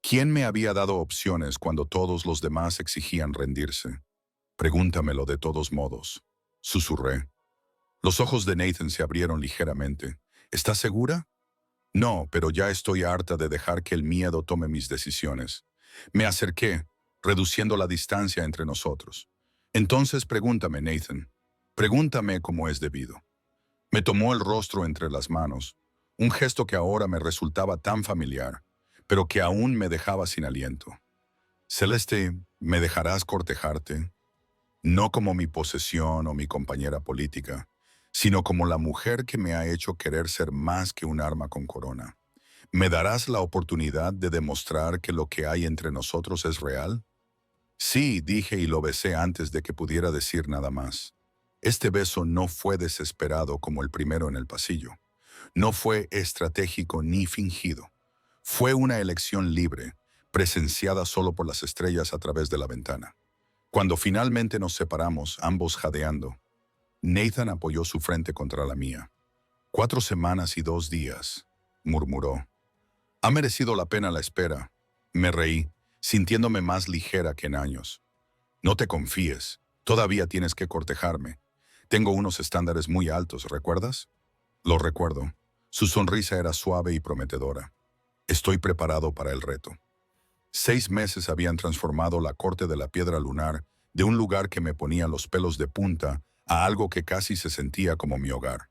¿Quién me había dado opciones cuando todos los demás exigían rendirse? Pregúntamelo de todos modos. Susurré. Los ojos de Nathan se abrieron ligeramente. ¿Estás segura? No, pero ya estoy harta de dejar que el miedo tome mis decisiones. Me acerqué, reduciendo la distancia entre nosotros. Entonces pregúntame, Nathan. Pregúntame como es debido. Me tomó el rostro entre las manos, un gesto que ahora me resultaba tan familiar, pero que aún me dejaba sin aliento. Celeste, ¿me dejarás cortejarte? No como mi posesión o mi compañera política, sino como la mujer que me ha hecho querer ser más que un arma con corona. ¿Me darás la oportunidad de demostrar que lo que hay entre nosotros es real? Sí, dije y lo besé antes de que pudiera decir nada más. Este beso no fue desesperado como el primero en el pasillo. No fue estratégico ni fingido. Fue una elección libre, presenciada solo por las estrellas a través de la ventana. Cuando finalmente nos separamos, ambos jadeando, Nathan apoyó su frente contra la mía. 4 semanas y 2 días, murmuró. Ha merecido la pena la espera. Me reí, sintiéndome más ligera que en años. No te confíes, todavía tienes que cortejarme. Tengo unos estándares muy altos, ¿recuerdas? Lo recuerdo. Su sonrisa era suave y prometedora. Estoy preparado para el reto. 6 meses habían transformado la corte de la piedra lunar de un lugar que me ponía los pelos de punta a algo que casi se sentía como mi hogar.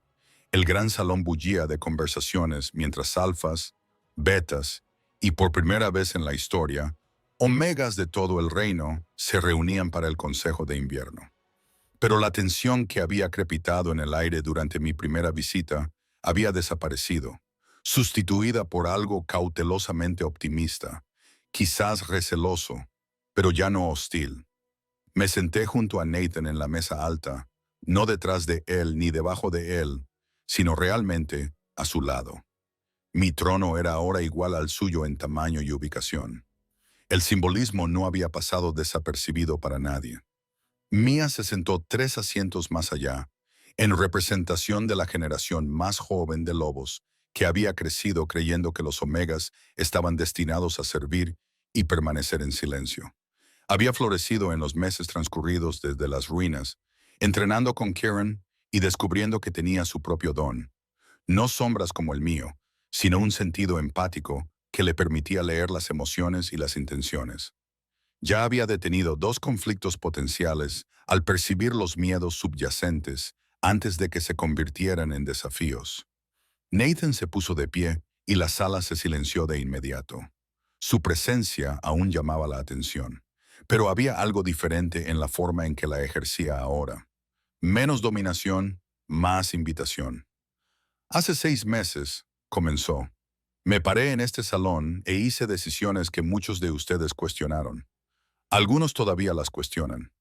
El gran salón bullía de conversaciones mientras alfas, betas y por primera vez en la historia, omegas de todo el reino se reunían para el Consejo de Invierno. Pero la tensión que había crepitado en el aire durante mi primera visita había desaparecido, sustituida por algo cautelosamente optimista, quizás receloso, pero ya no hostil. Me senté junto a Nathan en la mesa alta, no detrás de él ni debajo de él, sino realmente a su lado. Mi trono era ahora igual al suyo en tamaño y ubicación. El simbolismo no había pasado desapercibido para nadie. Mia se sentó 3 asientos más allá, en representación de la generación más joven de lobos que había crecido creyendo que los omegas estaban destinados a servir y permanecer en silencio. Había florecido en los meses transcurridos desde las ruinas, entrenando con Kieran y descubriendo que tenía su propio don. No sombras como el mío, sino un sentido empático que le permitía leer las emociones y las intenciones. Ya había detenido 2 conflictos potenciales al percibir los miedos subyacentes antes de que se convirtieran en desafíos. Nathan se puso de pie y la sala se silenció de inmediato. Su presencia aún llamaba la atención, pero había algo diferente en la forma en que la ejercía ahora. Menos dominación, más invitación. Hace 6 meses, comenzó. Me paré en este salón e hice decisiones que muchos de ustedes cuestionaron. Algunos todavía las cuestionan.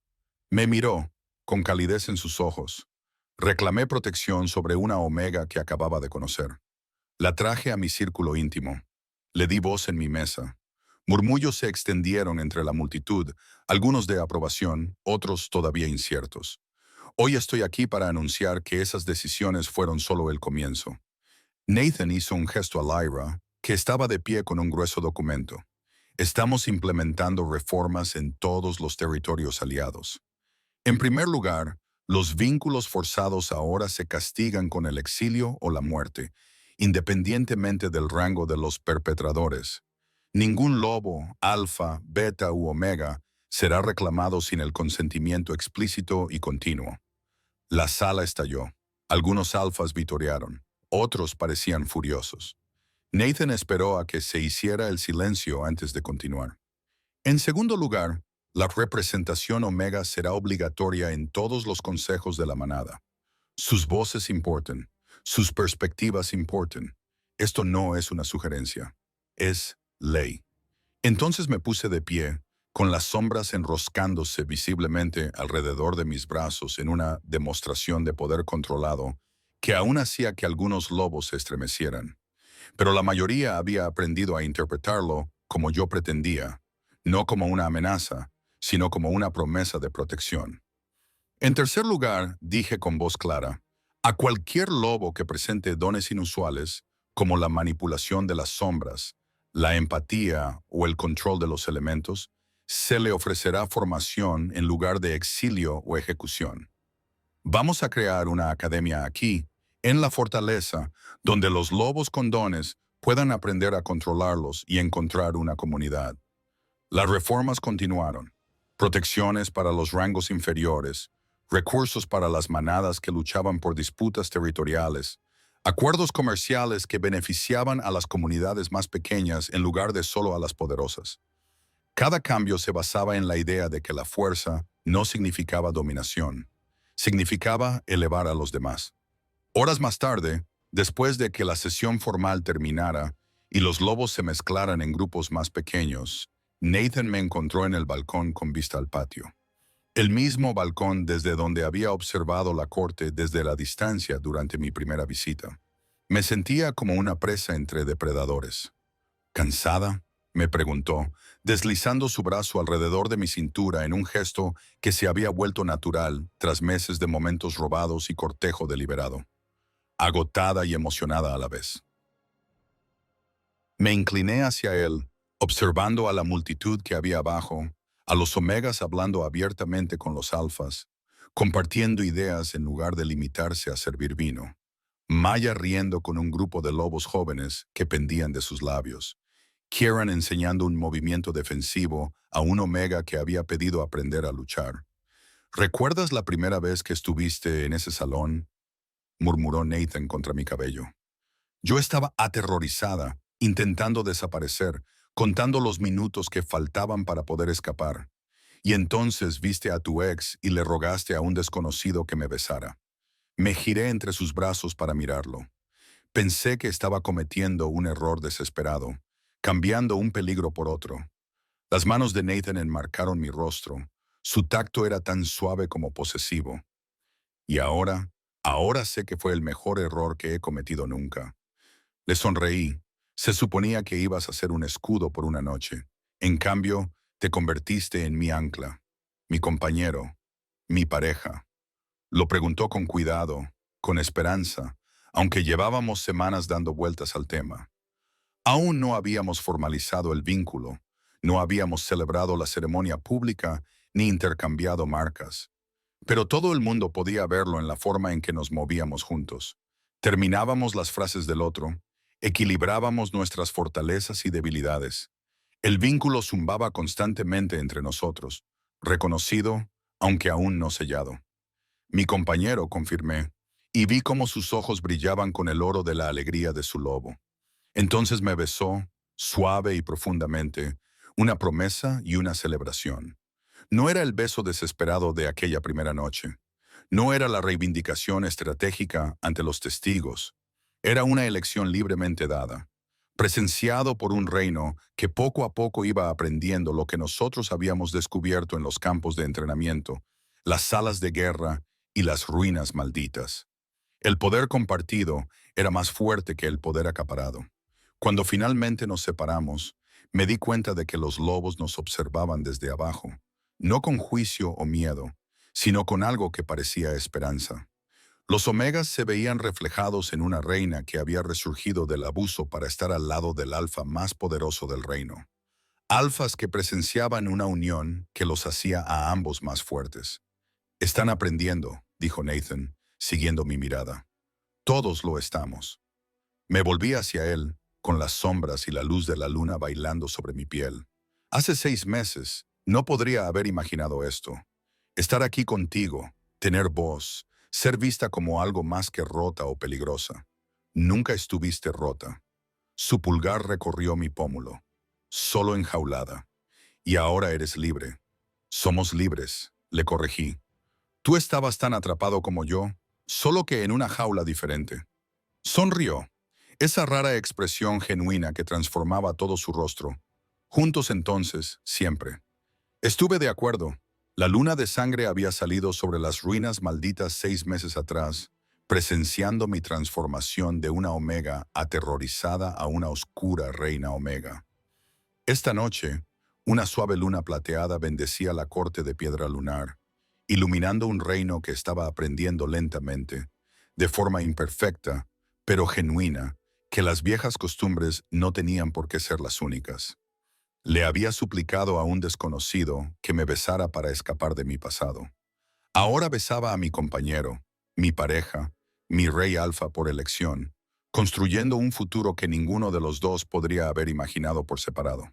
Me miró, con calidez en sus ojos. Reclamé protección sobre una omega que acababa de conocer. La traje a mi círculo íntimo. Le di voz en mi mesa. Murmullos se extendieron entre la multitud, algunos de aprobación, otros todavía inciertos. Hoy estoy aquí para anunciar que esas decisiones fueron solo el comienzo. Nathan hizo un gesto a Lyra, que estaba de pie con un grueso documento. Estamos implementando reformas en todos los territorios aliados. En primer lugar, los vínculos forzados ahora se castigan con el exilio o la muerte, independientemente del rango de los perpetradores. Ningún lobo, alfa, beta u omega será reclamado sin el consentimiento explícito y continuo. La sala estalló. Algunos alfas vitorearon. Otros parecían furiosos. Nathan esperó a que se hiciera el silencio antes de continuar. En segundo lugar, la representación omega será obligatoria en todos los consejos de la manada. Sus voces importan. Sus perspectivas importan. Esto no es una sugerencia. Es ley. Entonces me puse de pie, con las sombras enroscándose visiblemente alrededor de mis brazos en una demostración de poder controlado que aún hacía que algunos lobos se estremecieran. Pero la mayoría había aprendido a interpretarlo como yo pretendía, no como una amenaza, sino como una promesa de protección. En tercer lugar, dije con voz clara, a cualquier lobo que presente dones inusuales, como la manipulación de las sombras, la empatía o el control de los elementos, se le ofrecerá formación en lugar de exilio o ejecución. Vamos a crear una academia aquí, en la fortaleza, donde los lobos con dones puedan aprender a controlarlos y encontrar una comunidad. Las reformas continuaron. Protecciones para los rangos inferiores, recursos para las manadas que luchaban por disputas territoriales, acuerdos comerciales que beneficiaban a las comunidades más pequeñas en lugar de solo a las poderosas. Cada cambio se basaba en la idea de que la fuerza no significaba dominación, significaba elevar a los demás. Horas más tarde, después de que la sesión formal terminara y los lobos se mezclaran en grupos más pequeños, Nathan me encontró en el balcón con vista al patio. El mismo balcón desde donde había observado la corte desde la distancia durante mi primera visita. Me sentía como una presa entre depredadores. ¿Cansada?, me preguntó, deslizando su brazo alrededor de mi cintura en un gesto que se había vuelto natural tras meses de momentos robados y cortejo deliberado. Agotada y emocionada a la vez. Me incliné hacia él, observando a la multitud que había abajo, a los omegas hablando abiertamente con los alfas, compartiendo ideas en lugar de limitarse a servir vino. Maya riendo con un grupo de lobos jóvenes que pendían de sus labios. Kieran enseñando un movimiento defensivo a un omega que había pedido aprender a luchar. ¿Recuerdas la primera vez que estuviste en ese salón?, murmuró Nathan contra mi cabello. Yo estaba aterrorizada, intentando desaparecer, contando los minutos que faltaban para poder escapar. Y entonces viste a tu ex y le rogaste a un desconocido que me besara. Me giré entre sus brazos para mirarlo. Pensé que estaba cometiendo un error desesperado, cambiando un peligro por otro. Las manos de Nathan enmarcaron mi rostro. Su tacto era tan suave como posesivo. Y ahora sé que fue el mejor error que he cometido nunca. Le sonreí. Se suponía que ibas a ser un escudo por una noche. En cambio, te convertiste en mi ancla, mi compañero, mi pareja. Lo preguntó con cuidado, con esperanza, aunque llevábamos semanas dando vueltas al tema. Aún no habíamos formalizado el vínculo, no habíamos celebrado la ceremonia pública ni intercambiado marcas. Pero todo el mundo podía verlo en la forma en que nos movíamos juntos. Terminábamos las frases del otro, equilibrábamos nuestras fortalezas y debilidades. El vínculo zumbaba constantemente entre nosotros, reconocido, aunque aún no sellado. Mi compañero, confirmé, y vi cómo sus ojos brillaban con el oro de la alegría de su lobo. Entonces me besó, suave y profundamente, una promesa y una celebración. No era el beso desesperado de aquella primera noche. No era la reivindicación estratégica ante los testigos. Era una elección libremente dada, presenciado por un reino que poco a poco iba aprendiendo lo que nosotros habíamos descubierto en los campos de entrenamiento, las salas de guerra y las ruinas malditas. El poder compartido era más fuerte que el poder acaparado. Cuando finalmente nos separamos, me di cuenta de que los lobos nos observaban desde abajo, no con juicio o miedo, sino con algo que parecía esperanza. Los omegas se veían reflejados en una reina que había resurgido del abuso para estar al lado del alfa más poderoso del reino. Alfas que presenciaban una unión que los hacía a ambos más fuertes. Están aprendiendo, dijo Nathan, siguiendo mi mirada. Todos lo estamos. Me volví hacia él, con las sombras y la luz de la luna bailando sobre mi piel. Hace 6 meses, no podría haber imaginado esto. Estar aquí contigo, tener voz, ser vista como algo más que rota o peligrosa. Nunca estuviste rota. Su pulgar recorrió mi pómulo, solo enjaulada. Y ahora eres libre. Somos libres, le corregí. Tú estabas tan atrapado como yo, solo que en una jaula diferente. Sonrió, esa rara expresión genuina que transformaba todo su rostro. Juntos entonces, siempre. Estuve de acuerdo. La luna de sangre había salido sobre las ruinas malditas 6 meses atrás, presenciando mi transformación de una omega aterrorizada a una oscura reina omega. Esta noche, una suave luna plateada bendecía la corte de piedra lunar, iluminando un reino que estaba aprendiendo lentamente, de forma imperfecta, pero genuina, que las viejas costumbres no tenían por qué ser las únicas. Le había suplicado a un desconocido que me besara para escapar de mi pasado. Ahora besaba a mi compañero, mi pareja, mi rey alfa por elección, construyendo un futuro que ninguno de los dos podría haber imaginado por separado.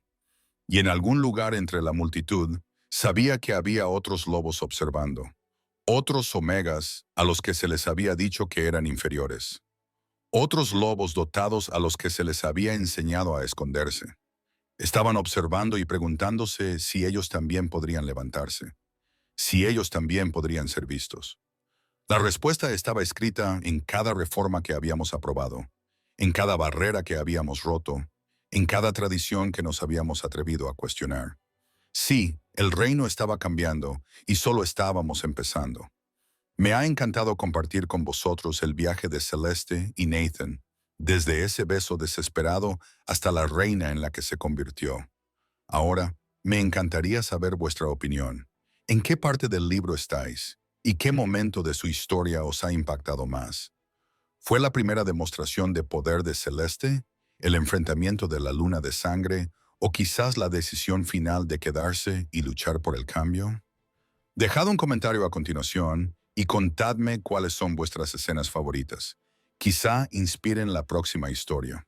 Y en algún lugar entre la multitud, sabía que había otros lobos observando, otros omegas a los que se les había dicho que eran inferiores, otros lobos dotados a los que se les había enseñado a esconderse. Estaban observando y preguntándose si ellos también podrían levantarse, si ellos también podrían ser vistos. La respuesta estaba escrita en cada reforma que habíamos aprobado, en cada barrera que habíamos roto, en cada tradición que nos habíamos atrevido a cuestionar. Sí, el reino estaba cambiando y solo estábamos empezando. Me ha encantado compartir con vosotros el viaje de Celeste y Nathan, desde ese beso desesperado hasta la reina en la que se convirtió. Ahora, me encantaría saber vuestra opinión. ¿En qué parte del libro estáis? ¿Y qué momento de su historia os ha impactado más? ¿Fue la primera demostración de poder de Celeste, el enfrentamiento de la luna de sangre, o quizás la decisión final de quedarse y luchar por el cambio? Dejad un comentario a continuación y contadme cuáles son vuestras escenas favoritas. Quizá inspiren la próxima historia.